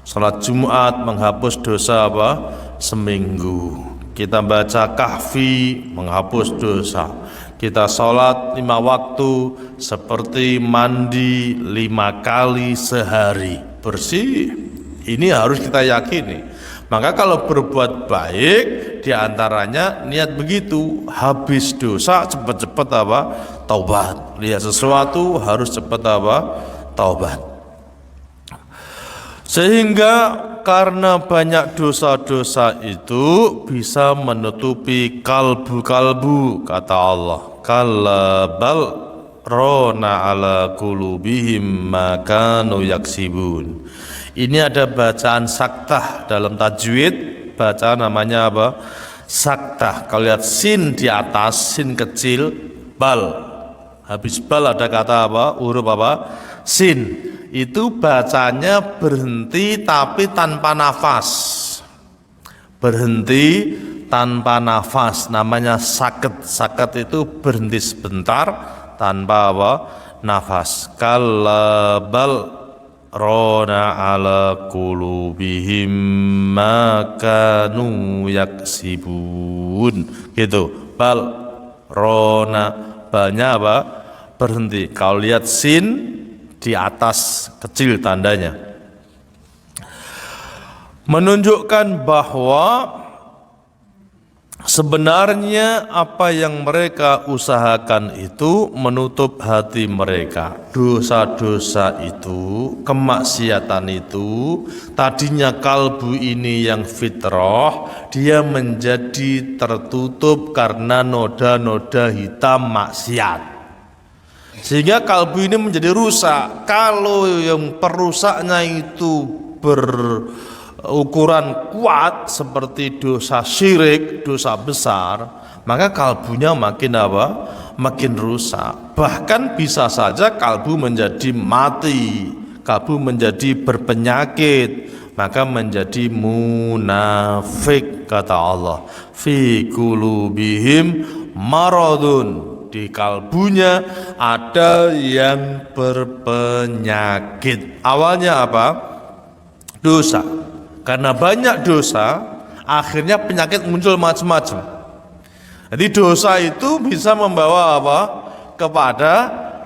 Salat Jumat menghapus dosa apa? Seminggu. Kita baca kahfi menghapus dosa. Kita sholat 5 waktu seperti mandi 5 kali sehari, bersih. Ini harus kita yakini. Maka kalau berbuat baik, diantaranya niat begitu, habis dosa cepat-cepat apa? Taubat. Lihat sesuatu harus cepat apa? Taubat. Sehingga karena banyak dosa-dosa itu bisa menutupi kalbu-kalbu, kata Allah. Kalla bal rona ala qulubihim ma kanu yaksibun. Ini ada bacaan saktah dalam tajwid, bacaan namanya apa? Saktah. Kalau lihat sin di atas, sin kecil, bal. Habis bal ada kata apa? Huruf apa? Sin. Itu bacanya berhenti tapi tanpa nafas. Berhenti tanpa nafas, namanya saket. Saket itu berhenti sebentar tanpa apa? Nafas. Kalla bal rona ala qulubihim ma kanu yaksibun. Gitu. Bal rona, balnya apa? Berhenti. Kalau lihat sin di atas kecil tandanya, menunjukkan bahwa sebenarnya apa yang mereka usahakan itu menutup hati mereka. Dosa-dosa itu, kemaksiatan itu, tadinya kalbu ini yang fitrah, dia menjadi tertutup karena noda-noda hitam maksiat. Sehingga kalbu ini menjadi rusak. Kalau yang perusaknya itu berukuran kuat seperti dosa syirik, dosa besar, maka kalbunya makin apa? Makin rusak. Bahkan bisa saja kalbu menjadi mati, kalbu menjadi berpenyakit, maka menjadi munafik, kata Allah. Fi qulubihim maradun. Di kalbunya ada yang berpenyakit. Awalnya apa? Dosa. Karena banyak dosa, akhirnya penyakit muncul macam-macam. Jadi dosa itu bisa membawa apa? Kepada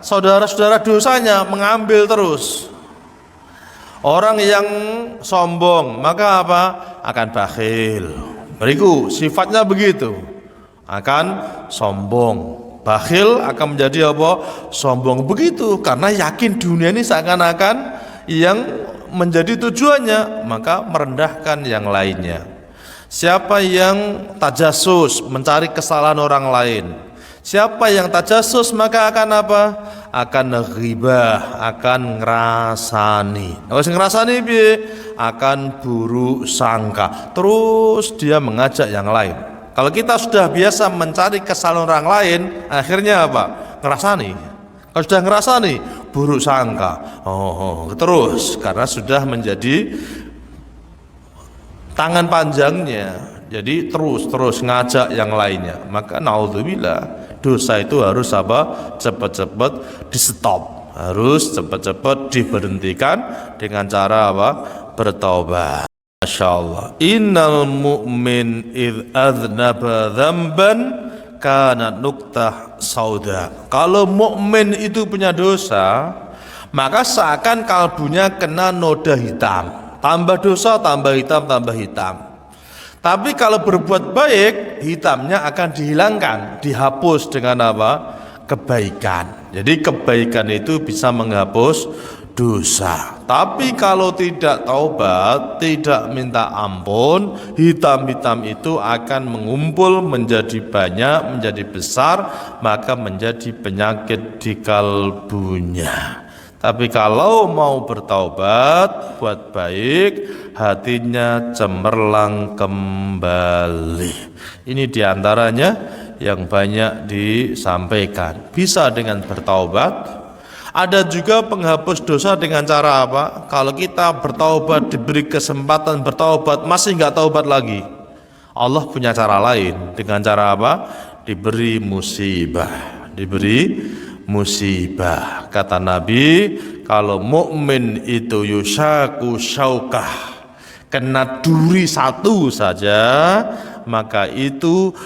saudara-saudara dosanya, mengambil terus. Orang yang sombong, maka apa? Akan bakhil. Beriku, sifatnya begitu. Akan sombong. Bakhil akan menjadi apa? Sombong. Begitu, karena yakin dunia ini seakan-akan yang menjadi tujuannya, maka merendahkan yang lainnya. Siapa yang tajasus, mencari kesalahan orang lain, siapa yang tajasus maka akan apa? Akan ghibah, akan ngerasani. Kalau ngerasani piye? Akan buruk sangka. Terus dia mengajak yang lain. Kalau kita sudah biasa mencari kesalahan orang lain, akhirnya apa? Ngerasani. Kalau sudah ngerasani, buruk sangka. Terus karena sudah menjadi tangan panjangnya, jadi terus ngajak yang lainnya. Maka naudzubillah, dosa itu harus apa? Cepat-cepat di stop, harus cepat-cepat diberhentikan dengan cara apa? Bertaubat. Masya Allah. Innal mu'min idh adznaba dzamban kana nuktah sauda. Kalau mukmin itu punya dosa, maka seakan kalbunya kena noda hitam. Tambah dosa, tambah hitam, tambah hitam. Tapi kalau berbuat baik, hitamnya akan dihilangkan, dihapus dengan apa? Kebaikan. Jadi kebaikan itu bisa menghapus dosa. Tapi kalau tidak taubat, tidak minta ampun, hitam-hitam itu akan mengumpul menjadi banyak, menjadi besar, maka menjadi penyakit di kalbunya. Tapi kalau mau bertaubat, buat baik, hatinya cemerlang kembali. Ini diantaranya yang banyak disampaikan. Bisa dengan bertaubat. Ada juga penghapus dosa dengan cara apa? Kalau kita bertaubat, diberi kesempatan bertaubat, masih nggak taubat lagi, Allah punya cara lain. Dengan cara apa? Diberi musibah. Diberi musibah. Kata Nabi, kalau mukmin itu yushaku syaukah, kena duri satu saja, maka itu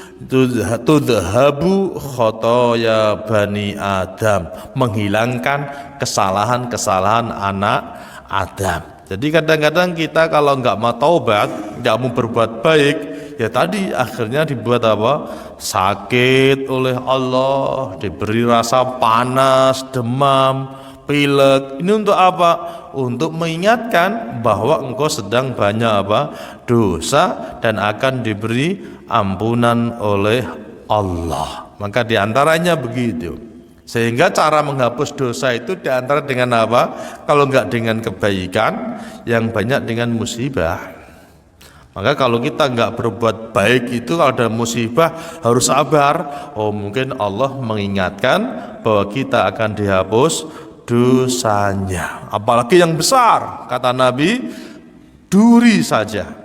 tudhabu khotoya bani Adam, menghilangkan kesalahan-kesalahan anak Adam. Jadi kadang-kadang kita kalau nggak mau taubat, nggak mau berbuat baik, ya tadi akhirnya dibuat apa? Sakit oleh Allah, diberi rasa panas, demam, pilek. Ini untuk apa? Untuk mengingatkan bahwa engkau sedang banyak apa? Dosa, dan akan diberi ampunan oleh Allah. Maka diantaranya begitu. Sehingga cara menghapus dosa itu diantara dengan apa? Kalau enggak dengan kebaikan, yang banyak dengan musibah. Maka kalau kita enggak berbuat baik itu, kalau ada musibah harus sabar. Oh, mungkin Allah mengingatkan bahwa kita akan dihapus dosanya. Apalagi yang besar, kata Nabi, duri saja.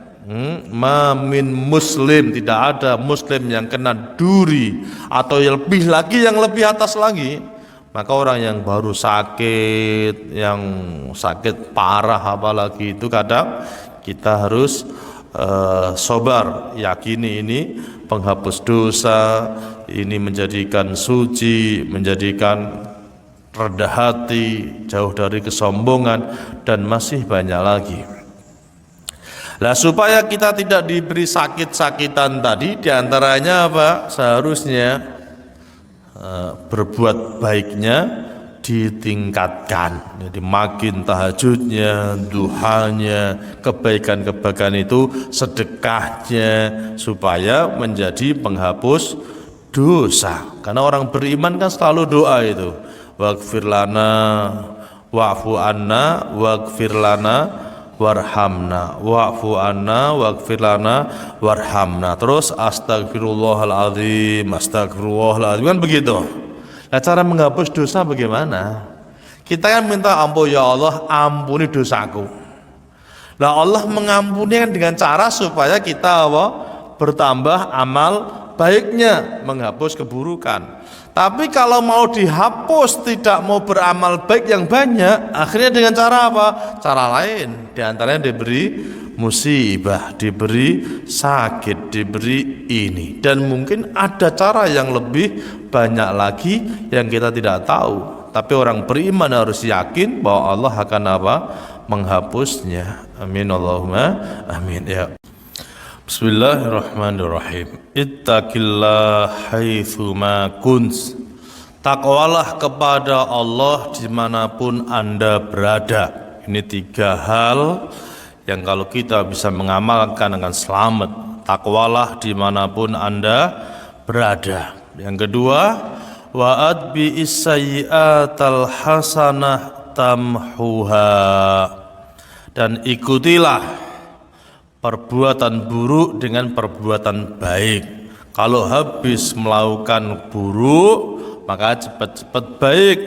Mamin muslim, tidak ada muslim yang kena duri, atau yang lebih atas lagi. Maka orang yang baru sakit, yang sakit parah apalagi, itu kadang kita harus sabar, yakini ini penghapus dosa, ini menjadikan suci, menjadikan rendah hati, jauh dari kesombongan, dan masih banyak lagi. Nah, supaya kita tidak diberi sakit-sakitan tadi, diantaranya apa? Seharusnya berbuat baiknya ditingkatkan. Jadi makin tahajudnya, duhanya, kebaikan-kebaikan itu, sedekahnya, supaya menjadi penghapus dosa. Karena orang beriman kan selalu doa itu, waghfir lana wa'fu anna waghfir lana warhamna, wa'fu anna waghfir lana warhamna. Terus astagfirullahaladzim, astagfirullahaladzim, kan begitu. Nah, cara menghapus dosa bagaimana? Kita kan minta ampun, ya Allah ampuni dosaku. Nah, Allah mengampuni kan dengan cara supaya kita apa? Bertambah amal baiknya, menghapus keburukan. Tapi kalau mau dihapus, tidak mau beramal baik yang banyak, akhirnya dengan cara apa? Cara lain. Di antaranya diberi musibah, diberi sakit, diberi ini. Dan mungkin ada cara yang lebih banyak lagi yang kita tidak tahu. Tapi orang beriman harus yakin bahwa Allah akan apa? Menghapusnya. Amin Allahumma amin ya. Bismillahirrahmanirrahim. Ittaqillah haitsu ma kunt. Takwalah kepada Allah dimanapun Anda berada. Ini 3 hal yang kalau kita bisa mengamalkan akan selamat. Takwalah dimanapun Anda berada. Yang kedua, wa'ad bi sayyi'atal hasanah tamhuha. Dan ikutilah perbuatan buruk dengan perbuatan baik. Kalau habis melakukan buruk, maka cepat-cepat baik.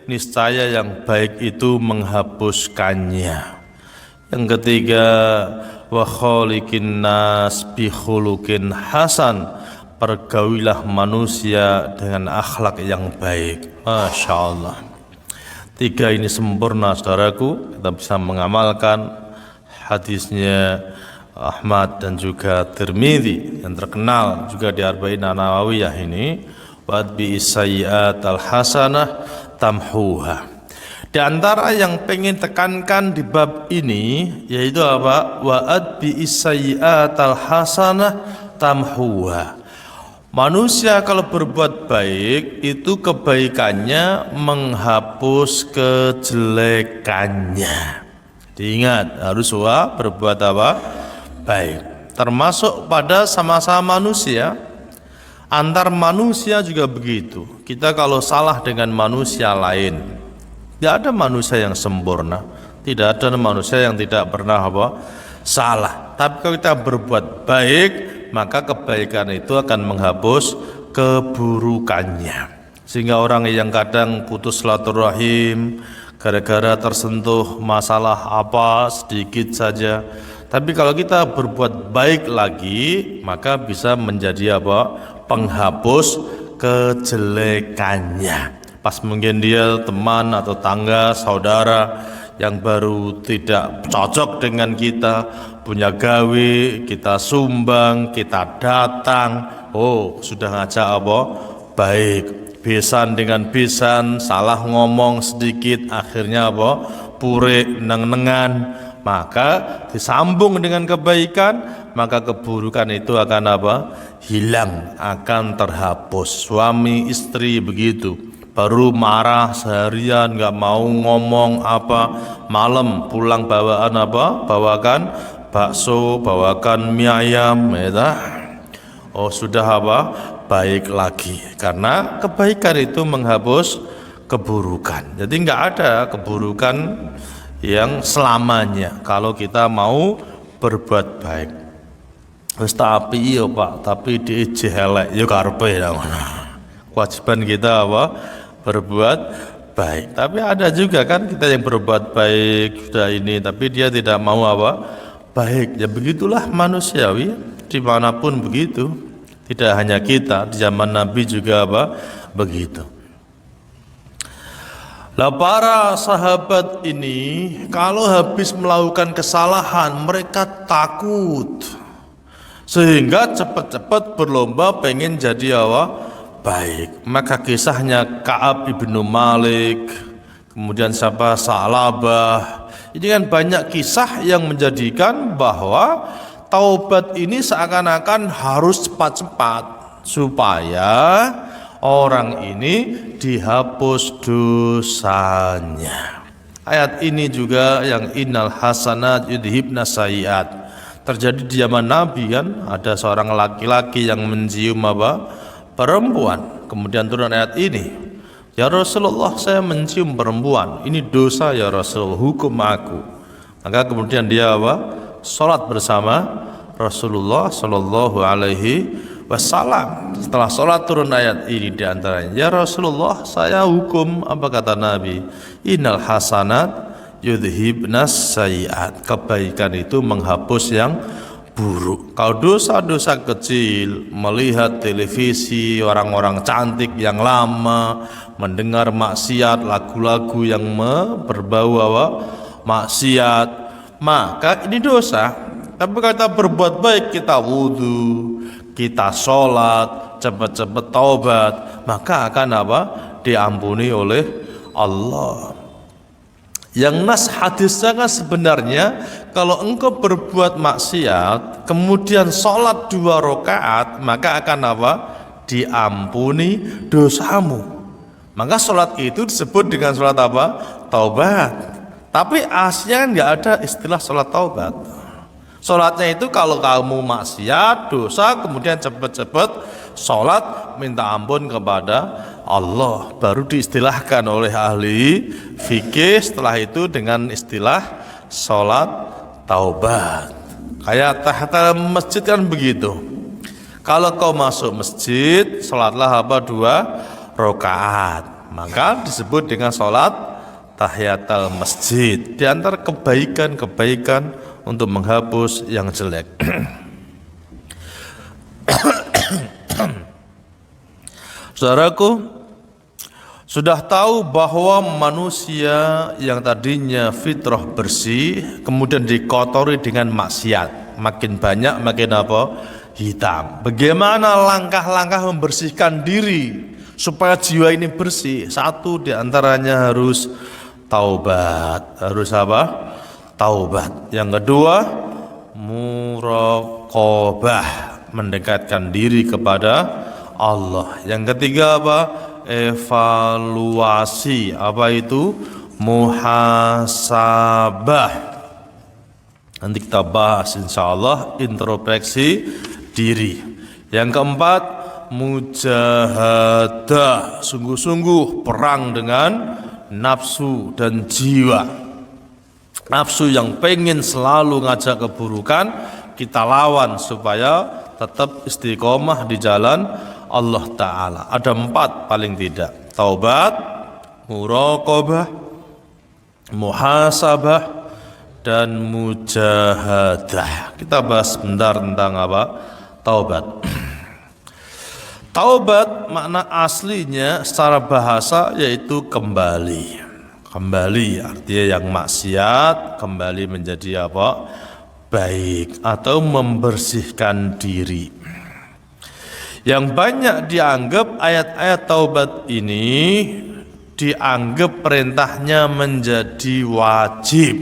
Niscaya yang baik itu menghapuskannya. Yang ketiga, wa khaliqin nas bi khuluqin hasan. Pergaulilah manusia dengan akhlak yang baik. Masya Allah. 3 ini sempurna, saudaraku. Kita bisa mengamalkan hadisnya Ahmad dan juga Tirmidzi yang terkenal juga di Arba'in An-Nawawiyah ini, wa'ad bi sayyi'atal hasanah tamhuha. Di antara yang pengen tekankan di bab ini yaitu apa? Wa'ad bi sayyi'atal hasanah tamhuha. Manusia kalau berbuat baik itu kebaikannya menghapus kejelekannya. Diingat harus berbuat apa? Baik. Termasuk pada sama-sama manusia. Antar manusia juga begitu. Kita kalau salah dengan manusia lain, tidak ada manusia yang sempurna. Tidak ada manusia yang tidak pernah salah. Tapi kalau kita berbuat baik, maka kebaikan itu akan menghapus keburukannya. Sehingga orang yang kadang putus silaturahim gara-gara tersentuh masalah apa sedikit saja, tapi kalau kita berbuat baik lagi, maka bisa menjadi penghapus kejelekannya. Pas mungkin dia teman atau tangga, saudara yang baru tidak cocok dengan kita, punya gawe, kita sumbang, kita datang, sudah ngajak baik, besan dengan besan, salah ngomong sedikit, akhirnya pure neng-nengan, maka disambung dengan kebaikan, maka keburukan itu akan hilang, akan terhapus. Suami istri begitu, baru marah seharian nggak mau ngomong malam pulang bawakan bakso, bawakan mie ayam, sudah baik lagi, karena kebaikan itu menghapus keburukan. Jadi nggak ada keburukan yang selamanya kalau kita mau berbuat baik. Tapi iya Pak, tapi dijelek ya karepe ya. Kewajiban kita berbuat baik. Tapi ada juga kan kita yang berbuat baik sudah ini, tapi dia tidak mau baik. Ya begitulah manusiawi, dimanapun begitu. Tidak hanya kita, di zaman Nabi juga begitu. Lah para sahabat ini kalau habis melakukan kesalahan mereka takut, sehingga cepat-cepat berlomba pengen jadi baik. Maka kisahnya Ka'ab ibnu Malik, kemudian Salabah, ini kan banyak kisah yang menjadikan bahwa taubat ini seakan-akan harus cepat-cepat supaya orang ini dihapus dosanya. Ayat ini juga yang innal hasanat yudhibna sayyiat terjadi di zaman Nabi kan, ada seorang laki-laki yang mencium perempuan, kemudian turun ayat ini, ya Rasulullah saya mencium perempuan, ini dosa ya Rasul, hukum aku. Maka kemudian dia sholat bersama Rasulullah Shallallahu Alaihi Wasallam. Setelah sholat turun ayat ini diantaranya, ya Rasulullah saya hukum, apa kata Nabi, innal hasanat yudhibnas sayyiat, kebaikan itu menghapus yang buruk. Kalau dosa-dosa kecil, melihat televisi orang-orang cantik yang lama, mendengar maksiat, lagu-lagu yang berbau maksiat, maka ini dosa. Tapi kalau kita berbuat baik, kita wudhu, kita sholat, cepat-cepat taubat, maka akan diampuni oleh Allah. Yang nas hadisnya kan sebenarnya kalau engkau berbuat maksiat kemudian sholat 2 rakaat, maka akan diampuni dosamu. Maka sholat itu disebut dengan sholat taubat. Tapi aslinya kan nggak ada istilah sholat taubat. Sholatnya itu kalau kamu maksiat, dosa, kemudian cepat-cepat sholat minta ampun kepada Allah, baru diistilahkan oleh ahli fikih setelah itu dengan istilah sholat taubat. Kayak tahiyatul masjid kan begitu. Kalau kau masuk masjid, sholatlah 2 rakaat, maka disebut dengan sholat tahiyatul masjid. Di antara kebaikan-kebaikan untuk menghapus yang jelek. Saudaraku, sudah tahu bahwa manusia yang tadinya fitrah bersih kemudian dikotori dengan maksiat, makin banyak makin hitam. Bagaimana langkah-langkah membersihkan diri supaya jiwa ini bersih? Satu diantaranya harus taubat. Harus taubat. Yang kedua, muraqabah, mendekatkan diri kepada Allah. Yang ketiga apa? Evaluasi. Apa itu? Muhasabah. Nanti kita bahas insyaallah, introspeksi diri. Yang keempat, mujahadah, sungguh-sungguh perang dengan nafsu dan jiwa. Nafsu yang pengen selalu ngajak keburukan, kita lawan supaya tetap istiqomah di jalan Allah Ta'ala. Ada 4 paling tidak: taubat, muraqabah, muhasabah, dan mujahadah. Kita bahas sebentar tentang apa? Taubat. Taubat makna aslinya secara bahasa yaitu kembali. Kembali artinya yang maksiat kembali menjadi apa? Baik, atau membersihkan diri. Yang banyak dianggap ayat-ayat taubat ini dianggap perintahnya menjadi wajib.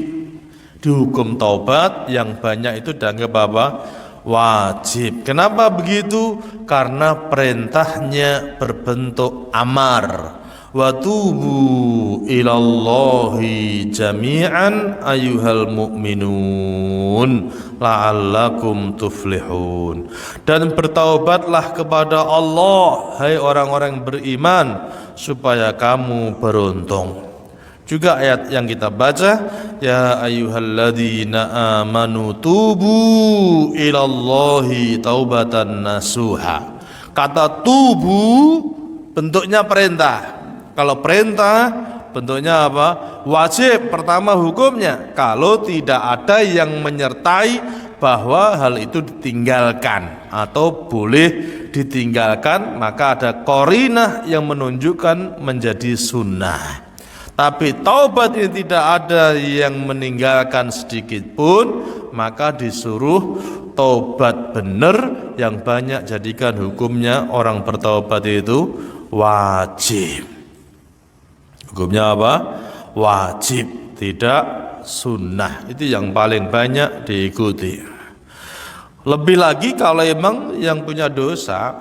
Di hukum taubat yang banyak itu dianggap apa? Wajib. Kenapa begitu? Karena perintahnya berbentuk amar. Wa tubu ilallahi jami'an ayyuhal mu'minun la'allakum tuflihun. Dan bertaubatlah kepada Allah, hai orang-orang beriman, supaya kamu beruntung. Juga ayat yang kita baca, ya ayyuhalladzina amanu tubu ilallahi taubatan nasuha. Kata tubu bentuknya perintah. Kalau perintah bentuknya apa? Wajib. Pertama hukumnya, kalau tidak ada yang menyertai bahwa hal itu ditinggalkan atau boleh ditinggalkan, maka ada qarinah yang menunjukkan menjadi sunnah. Tapi taubat ini tidak ada yang meninggalkan sedikit pun, maka disuruh taubat benar yang banyak jadikan hukumnya orang bertaubat itu wajib. Hukumnya apa? Wajib, tidak sunnah. Itu yang paling banyak diikuti. Lebih lagi kalau emang yang punya dosa,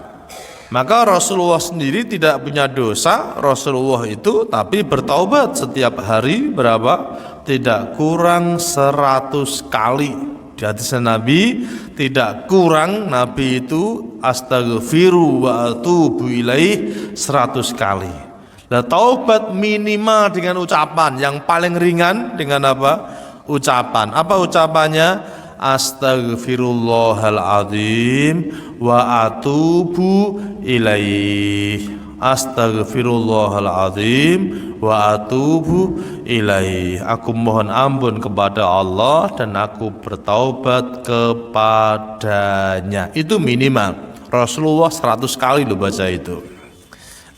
maka Rasulullah sendiri tidak punya dosa, Rasulullah itu tapi bertaubat setiap hari berapa? Tidak kurang 100 kali. Di hadis Nabi tidak kurang Nabi itu astaghfiru wa atubu ilaih 100 kali. Nah, taubat minimal dengan ucapan yang paling ringan dengan apa? Ucapan. Apa ucapannya? Astaghfirullahaladzim wa atubu ilaih. Astaghfirullahaladzim wa atubu ilaih. Aku mohon ampun kepada Allah dan aku bertaubat kepadanya. Itu minimal. Rasulullah 100 kali lo baca itu.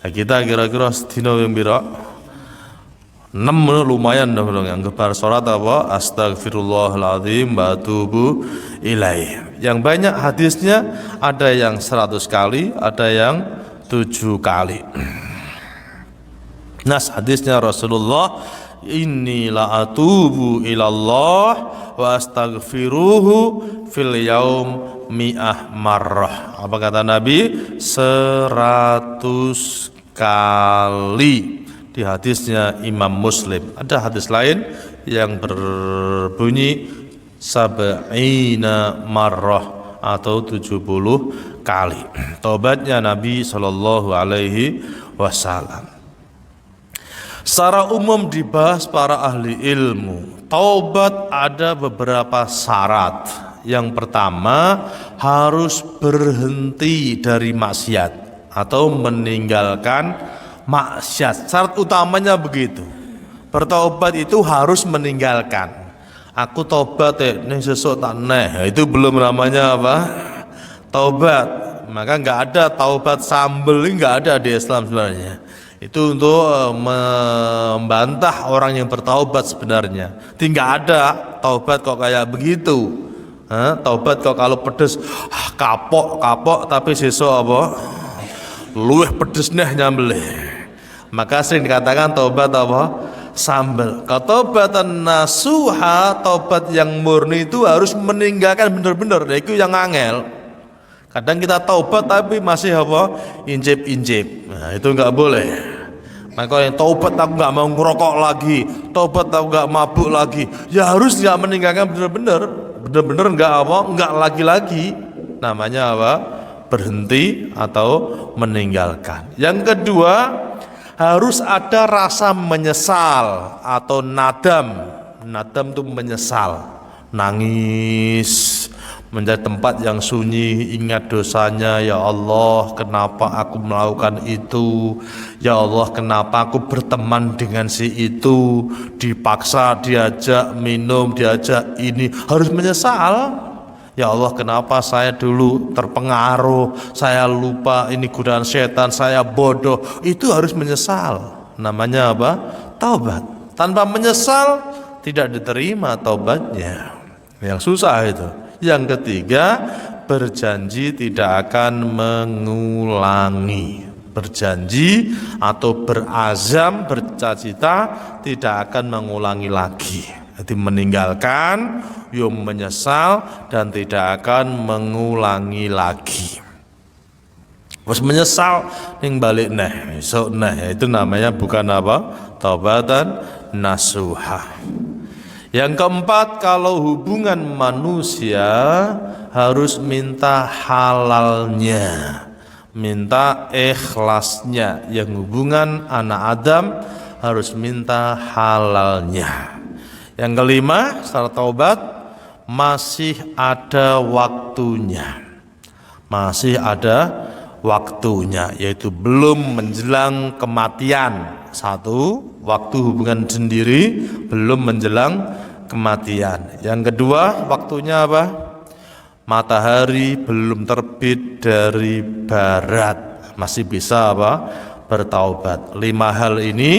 Nah, kita kira-kira sedina yang bira 6 lumayan dong yang gebar sholat apa? Astaghfirullahaladzim wa atubu ilaih. Yang banyak hadisnya ada yang 100 kali, ada yang 7 kali. Nas hadisnya Rasulullah, inni la atubu ilallah wa astaghfiruhu fil yaum mi'ah marrah. Apa kata Nabi? 100 kali. Di hadisnya Imam Muslim. Ada hadis lain yang berbunyi sab'ina marrah atau 70 kali. Taubatnya Nabi Shallallahu Alaihi Wasallam. Secara umum dibahas para ahli ilmu, taubat ada beberapa syarat. Yang pertama, harus berhenti dari maksiat atau meninggalkan maksiat. Syarat utamanya begitu. Bertaubat itu harus meninggalkan. Aku taubat nih sesuk tak neh. Itu belum namanya apa? Taubat. Maka nggak ada taubat sambel, nggak ada di Islam sebenarnya. Itu untuk membantah orang yang bertaubat sebenarnya. Tidak ada taubat kok kayak begitu. Taubat kok kalau pedes kapok tapi sesuk apa? Luwih pedes neh nyambelih. Maka sering dikatakan taubat apa? Sambel. Kalau taubatan nasuha, taubat yang murni itu harus meninggalkan benar-benar. Itu yang angel. Kadang kita taubat tapi masih apa? Incip-incip. Nah, itu enggak boleh. Maka yang taubat aku enggak mau ngerokok lagi, taubat aku enggak mabuk lagi. Ya harus enggak meninggalkan benar-benar enggak apa? Enggak lagi-lagi. Namanya apa? Berhenti atau meninggalkan. Yang kedua, harus ada rasa menyesal atau nadam. Nadam itu menyesal, nangis, mencari tempat yang sunyi, ingat dosanya. Ya Allah, kenapa aku melakukan itu? Ya Allah, kenapa aku berteman dengan si itu, dipaksa, diajak minum, diajak ini. Harus menyesal. Ya Allah, kenapa saya dulu terpengaruh, saya lupa, ini godaan setan, saya bodoh. Itu harus menyesal. Namanya apa? Taubat. Tanpa menyesal tidak diterima taubatnya. Yang susah itu. Yang ketiga, berjanji tidak akan mengulangi. Berjanji atau berazam, bercita-cita tidak akan mengulangi lagi. Jadi meninggalkan, menyesal dan tidak akan mengulangi lagi. Pas menyesal ning balik esuk itu namanya bukan apa? Taubatan nasuha. Yang keempat, kalau hubungan manusia harus minta halalnya, minta ikhlasnya. Yang hubungan anak Adam harus minta halalnya. Yang kelima, setelah taubat masih ada waktunya. Masih ada waktunya, yaitu belum menjelang kematian. Satu, waktu hubungan sendiri belum menjelang kematian. Yang kedua, waktunya apa? Matahari belum terbit dari barat, masih bisa apa? Bertaubat. 5 hal ini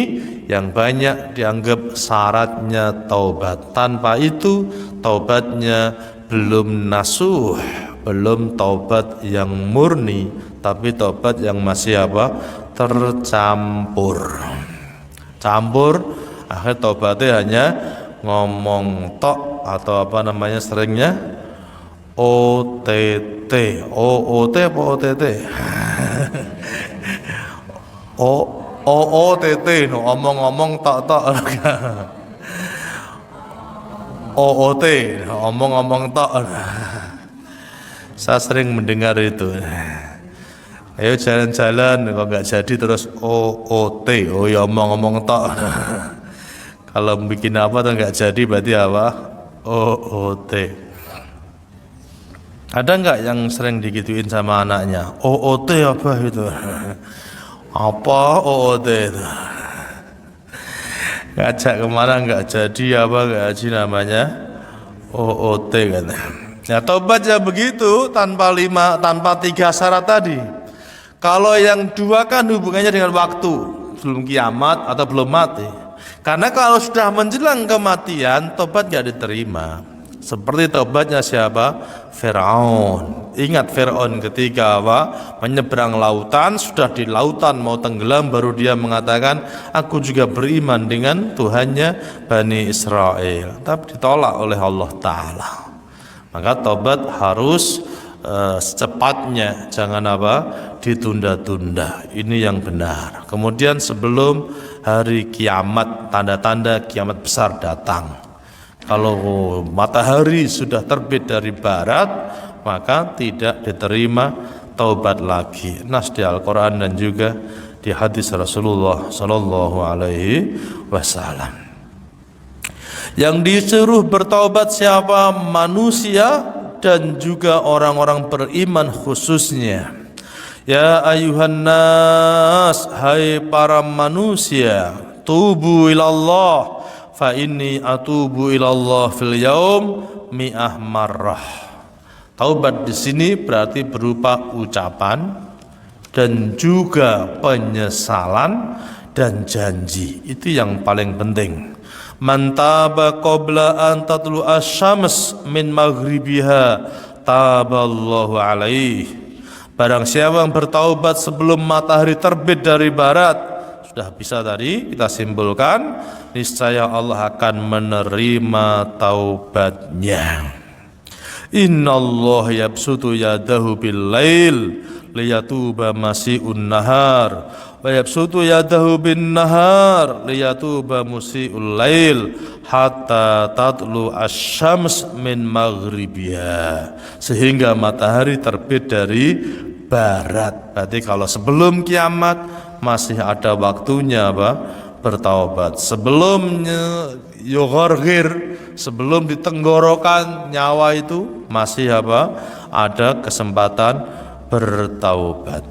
yang banyak dianggap syaratnya taubat. Tanpa itu taubatnya belum nasuh, belum taubat yang murni, tapi taubat yang masih apa? Tercampur. Campur, akhir taubatnya hanya ngomong tok atau apa namanya seringnya OTT. OOT apa OTT? OOTT, no, omong-omong tok-tok. OOT, omong-omong tok. Saya sering mendengar itu. Ayo jalan-jalan, kalau nggak jadi terus OOT, oh ya omong-omong tok. Kalau bikin apa tuh nggak jadi berarti apa? OOT. Ada nggak yang sering digituin sama anaknya? OOT apa itu? Apa OOT itu? Ngajak kemana nggak jadi apa nggak jadi namanya OOT kan? Ya taubat ya begitu tanpa 3 syarat tadi. Kalau yang 2 kan hubungannya dengan waktu, belum kiamat atau belum mati. Karena kalau sudah menjelang kematian, taubat nggak diterima. Seperti taubatnya siapa? Firaun. Ingat Firaun ketika apa? Menyeberang lautan, sudah di lautan mau tenggelam, baru dia mengatakan, aku juga beriman dengan Tuhannya Bani Israel. Tapi ditolak oleh Allah Ta'ala. Maka taubat harus secepatnya, jangan apa? Ditunda-tunda. Ini yang benar. Kemudian sebelum hari kiamat, tanda-tanda kiamat besar datang. Kalau matahari sudah terbit dari barat, maka tidak diterima taubat lagi. Nas di Al-Quran dan juga di hadis Rasulullah Sallallahu Alaihi Wasallam. Yang disuruh bertaubat siapa? Manusia dan juga orang-orang beriman khususnya. Ya ayuhan nas, hai para manusia, tubu ilallah fa inni atubu ilallah fil yaum mi'ah marrah. Taubat di sini berarti berupa ucapan dan juga penyesalan dan janji. Itu yang paling penting. Man taba qabla an tatlu asy-syams min maghribiha taballahu alaihi. Barang siapa yang bertaubat sebelum matahari terbit dari barat, sudah bisa tadi kita simpulkan, niscaya Allah akan menerima taubatnya. Innallaha yabsutu yadahu bil lail liyatuba masiun nahar wa yabsutu yadahu bin nahar liyatuba musiul lail hatta tatlu asyams min maghribiha, sehingga matahari terbit dari barat. Berarti kalau sebelum kiamat masih ada waktunya bertaubat. Sebelumnya yugharghir, sebelum ditenggorokan nyawa itu masih ada kesempatan bertaubat.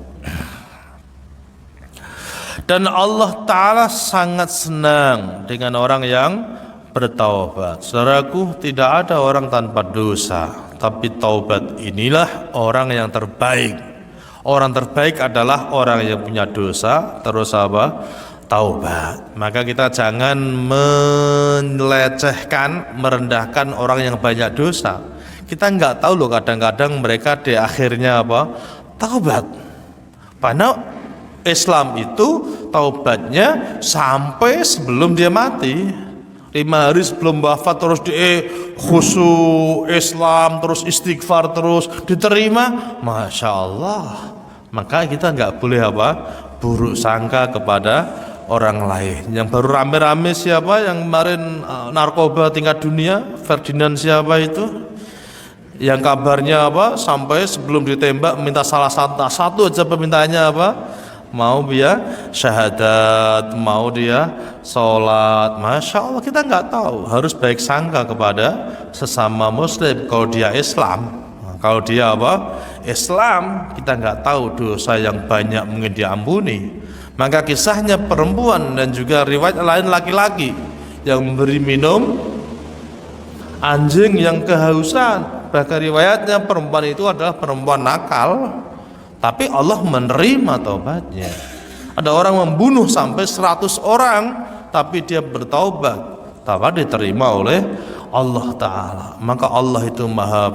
Dan Allah Ta'ala sangat senang dengan orang yang bertaubat. Saudaraku, tidak ada orang tanpa dosa, tapi taubat inilah orang yang terbaik. Orang terbaik adalah orang yang punya dosa terus taubat. Maka kita jangan melecehkan, merendahkan orang yang banyak dosa. Kita nggak tahu loh, kadang-kadang mereka di akhirnya taubat. Padahal Islam itu taubatnya sampai sebelum dia mati. 5 hari sebelum wafat terus khusyuk Islam, terus istighfar, terus diterima, Masya Allah. Maka kita nggak boleh buruk sangka kepada orang lain. Yang baru rame-rame siapa yang kemarin narkoba tingkat dunia, Ferdinand siapa itu, yang kabarnya sampai sebelum ditembak minta salah satu aja permintaannya mau dia syahadat, mau dia sholat. Masya Allah, kita nggak tahu, harus baik sangka kepada sesama muslim. Kalau dia Islam, kalau dia Islam, kita nggak tahu dosa yang banyak mungkin diampuni. Maka kisahnya perempuan dan juga riwayat lain laki-laki yang memberi minum anjing yang kehausan. Bahkan riwayatnya perempuan itu adalah perempuan nakal, tapi Allah menerima taubatnya. Ada orang membunuh sampai 100 orang, tapi dia bertaubat, taubat diterima oleh Allah Ta'ala. Maka Allah itu maha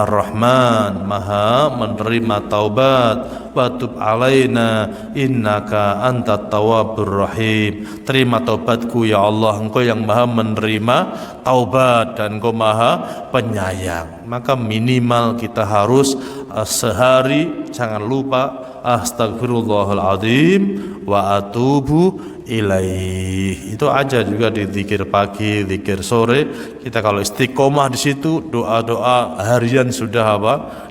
Rahman, maha menerima taubat. Wa tub alaina innaka antat tawwabur rahim. Terima taubatku ya Allah, Engkau yang maha menerima taubat dan Engkau maha penyayang. Maka minimal kita harus sehari jangan lupa astagfirullahaladzim wa atubu ilaih. Itu aja juga di zikir pagi, zikir sore. Kita kalau istiqomah di situ, doa-doa harian sudah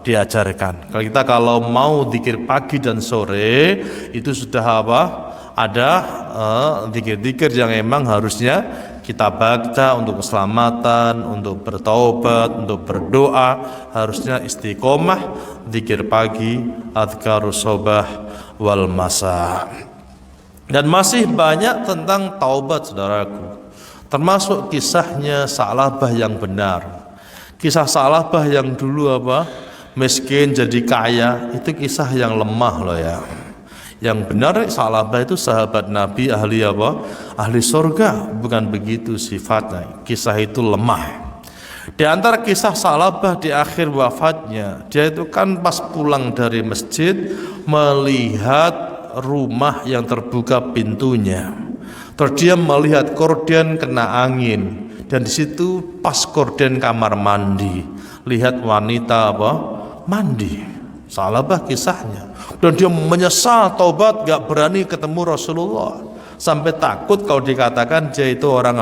diajarkan. Kalau kita kalau mau zikir pagi dan sore itu sudah ada zikir-zikir yang memang harusnya kita baca untuk keselamatan, untuk bertaubat, untuk berdoa. Harusnya istiqomah, zikir pagi, adhkarus sobah wal masa. Dan masih banyak tentang taubat, saudaraku. Termasuk kisahnya Sa'labah yang benar. Kisah Sa'labah yang dulu miskin jadi kaya, itu kisah yang lemah loh ya. Yang benar Sa'labah itu sahabat Nabi, ahli ahli surga, bukan begitu sifatnya. Kisah itu lemah. Di antara kisah Sa'labah di akhir wafatnya, dia itu kan pas pulang dari masjid melihat rumah yang terbuka pintunya. Terus dia melihat korden kena angin, dan di situ pas korden kamar mandi, lihat wanita mandi. Sa'labah kisahnya. Dan dia menyesal, taubat, gak berani ketemu Rasulullah. Sampai takut kalau dikatakan dia itu orang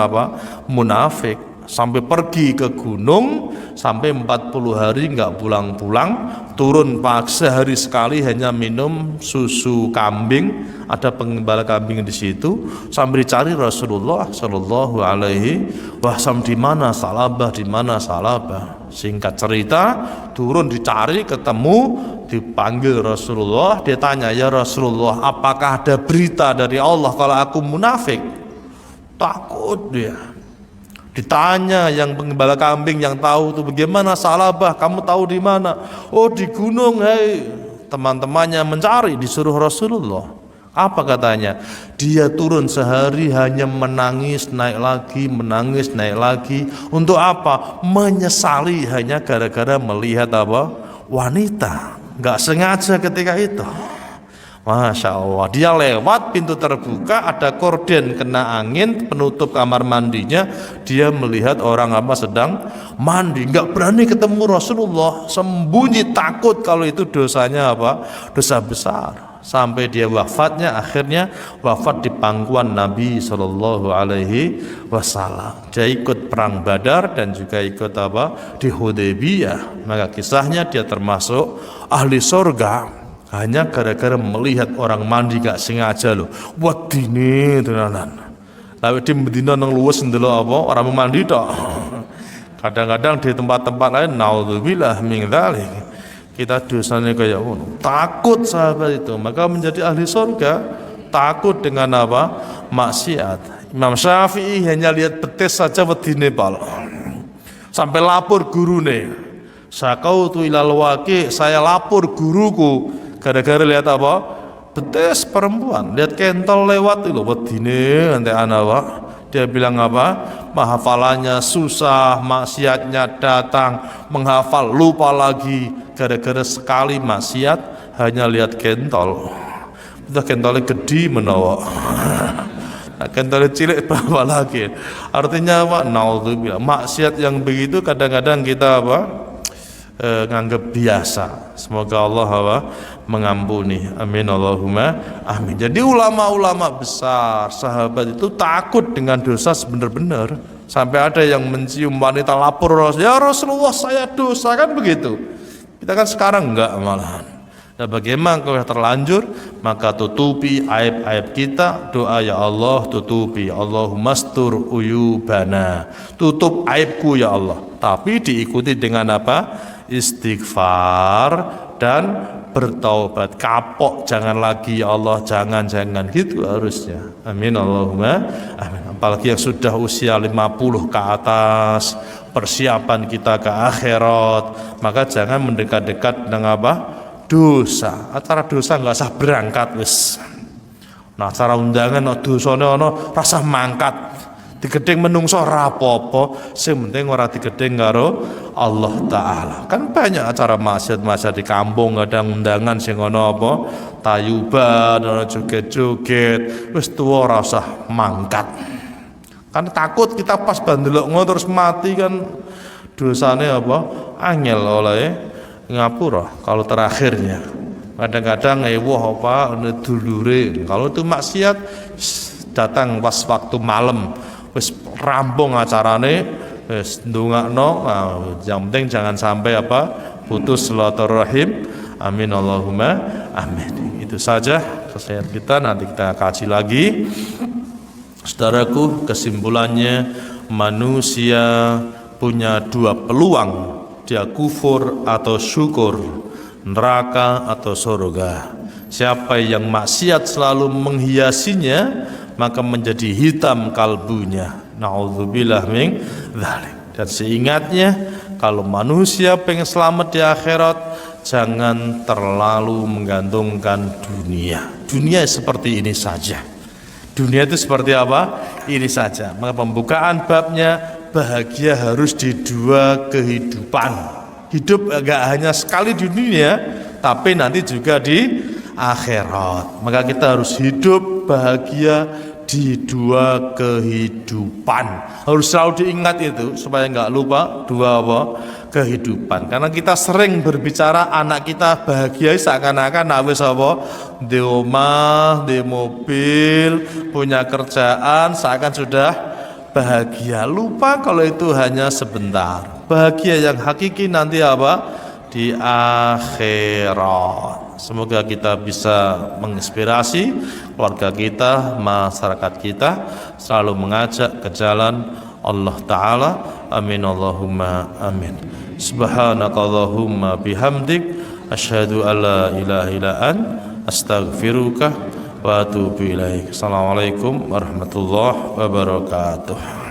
munafik. Sampai pergi ke gunung, sampai 40 hari nggak pulang-pulang, turun sehari sekali hanya minum susu kambing, ada penggembala kambing di situ, sambil dicari Rasulullah Shallallahu Alaihi Wasallam, di mana Sa'labah, di mana Sa'labah. Singkat cerita, turun dicari, ketemu, dipanggil Rasulullah, dia tanya, ya Rasulullah, apakah ada berita dari Allah kalau aku munafik? Takut dia. Ditanya yang penggembala kambing yang tahu tuh, bagaimana Sa'labah, kamu tahu di mana? Oh di gunung. Hei, teman-temannya mencari, disuruh Rasulullah. Apa katanya? Dia turun sehari hanya menangis naik lagi, menangis naik lagi. Untuk apa? Menyesali hanya gara-gara melihat wanita. Gak sengaja ketika itu. Masya Allah, dia lewat pintu terbuka, ada korden kena angin penutup kamar mandinya, dia melihat orang apa sedang mandi, nggak berani ketemu Rasulullah, sembunyi takut kalau itu dosanya apa, dosa besar, sampai dia wafatnya, akhirnya wafat di pangkuan Nabi Shallallahu Alaihi Wasallam. Dia ikut perang Badar dan juga ikut apa di Hudaybiyah. Maka kisahnya dia termasuk ahli surga hanya gara-gara melihat orang mandi gak sengaja loh. Wadine tenanan. Lalu di Medina nang luwes ndelok apa orang mandi tok. Kadang-kadang di tempat-tempat lain naudzubillah min dzalik. Kita dosanya kayak ngono. Takut sahabat itu, maka menjadi ahli surga takut dengan apa? Maksiat. Imam Syafi'i hanya lihat betis saja wedine pal. Sampai lapor gurune. Sakautu ilal waqi, saya lapor guruku gara-gara lihat apa? Betis perempuan, lihat kentol lewat itu wedine nanti anak. Dia bilang apa? Hafalannya susah, maksiatnya datang, menghafal lupa lagi gara-gara sekali maksiat hanya lihat kentol. Itu kentolnya gede menawa. Nah, kentolnya cilik berapa lagi? Artinya apa? Naudzubillah. Maksiat yang begitu kadang-kadang kita apa? Nganggap biasa. Semoga Allah apa? Mengampuni. Amin Allahumma amin. Jadi ulama-ulama besar, sahabat itu takut dengan dosa sebenar-benar. Sampai ada yang mencium wanita lapor, ya Rasulullah saya dosa, kan begitu. Kita kan sekarang enggak malahan. Nah, bagaimana kalau terlanjur, maka tutupi aib-aib kita. Doa ya Allah tutupi, Allahumma astur uyubana, tutup aibku ya Allah. Tapi diikuti dengan apa? Istighfar dan bertaubat. Kapok jangan lagi ya Allah, jangan gitu harusnya. Amin Allahumma amin. Apalagi yang sudah usia 50 ke atas, persiapan kita ke akhirat, maka jangan mendekat-dekat dengan apa? Dosa. Acara dosa nggak usah berangkat wis. Nah, acara undangan no dosane ono rasa mangkat. Digedeng menungso ora apa-apa, sing penting ora digedeng karo Allah taala. Kan banyak acara maksiat-maksiat di kampung, kadang undangan sing ono apa? Tayuban, ono joget-joget, wis tuwa ora usah mangkat. Kan takut kita pas bandelok ngono terus mati kan dosane apa? Angel oleh ngapura kalau terakhirnya. Kadang-kadang ewah apa dulure. Kalau itu maksiat datang pas waktu malam. Wis rampung acarane, wis ndongakno, yang penting jangan sampai apa putus silaturahim. Amin Allahumma amin. Itu saja kesehatan kita, nanti kita kaji lagi. Saudaraku, kesimpulannya manusia punya dua peluang, dia kufur atau syukur, neraka atau surga. Siapa yang maksiat selalu menghiasinya, maka menjadi hitam kalbunya. Na'udzubillah min dzalik. Dan seingatnya, kalau manusia pengen selamat di akhirat, jangan terlalu menggantungkan dunia. Dunia seperti ini saja. Dunia itu seperti apa? Ini saja. Maka pembukaan babnya, bahagia harus di dua kehidupan. Hidup agak hanya sekali di dunia, tapi nanti juga di akhirat. Maka kita harus hidup bahagia di dua kehidupan. Harus selalu diingat itu supaya nggak lupa dua apa? Kehidupan. Karena kita sering berbicara anak kita bahagia seakan-akan wis apa? Di rumah, di mobil, punya kerjaan, seakan sudah bahagia. Lupa kalau itu hanya sebentar. Bahagia yang hakiki nanti apa? Di akhirat. Semoga kita bisa menginspirasi keluarga kita, masyarakat kita selalu mengajak ke jalan Allah Ta'ala. Amin Allahumma amin. Subhanakallahumma bihamdik, asyhadu an la ilaha illa anta, astaghfiruka wa atubu ilaik. Assalamualaikum warahmatullahi wabarakatuh.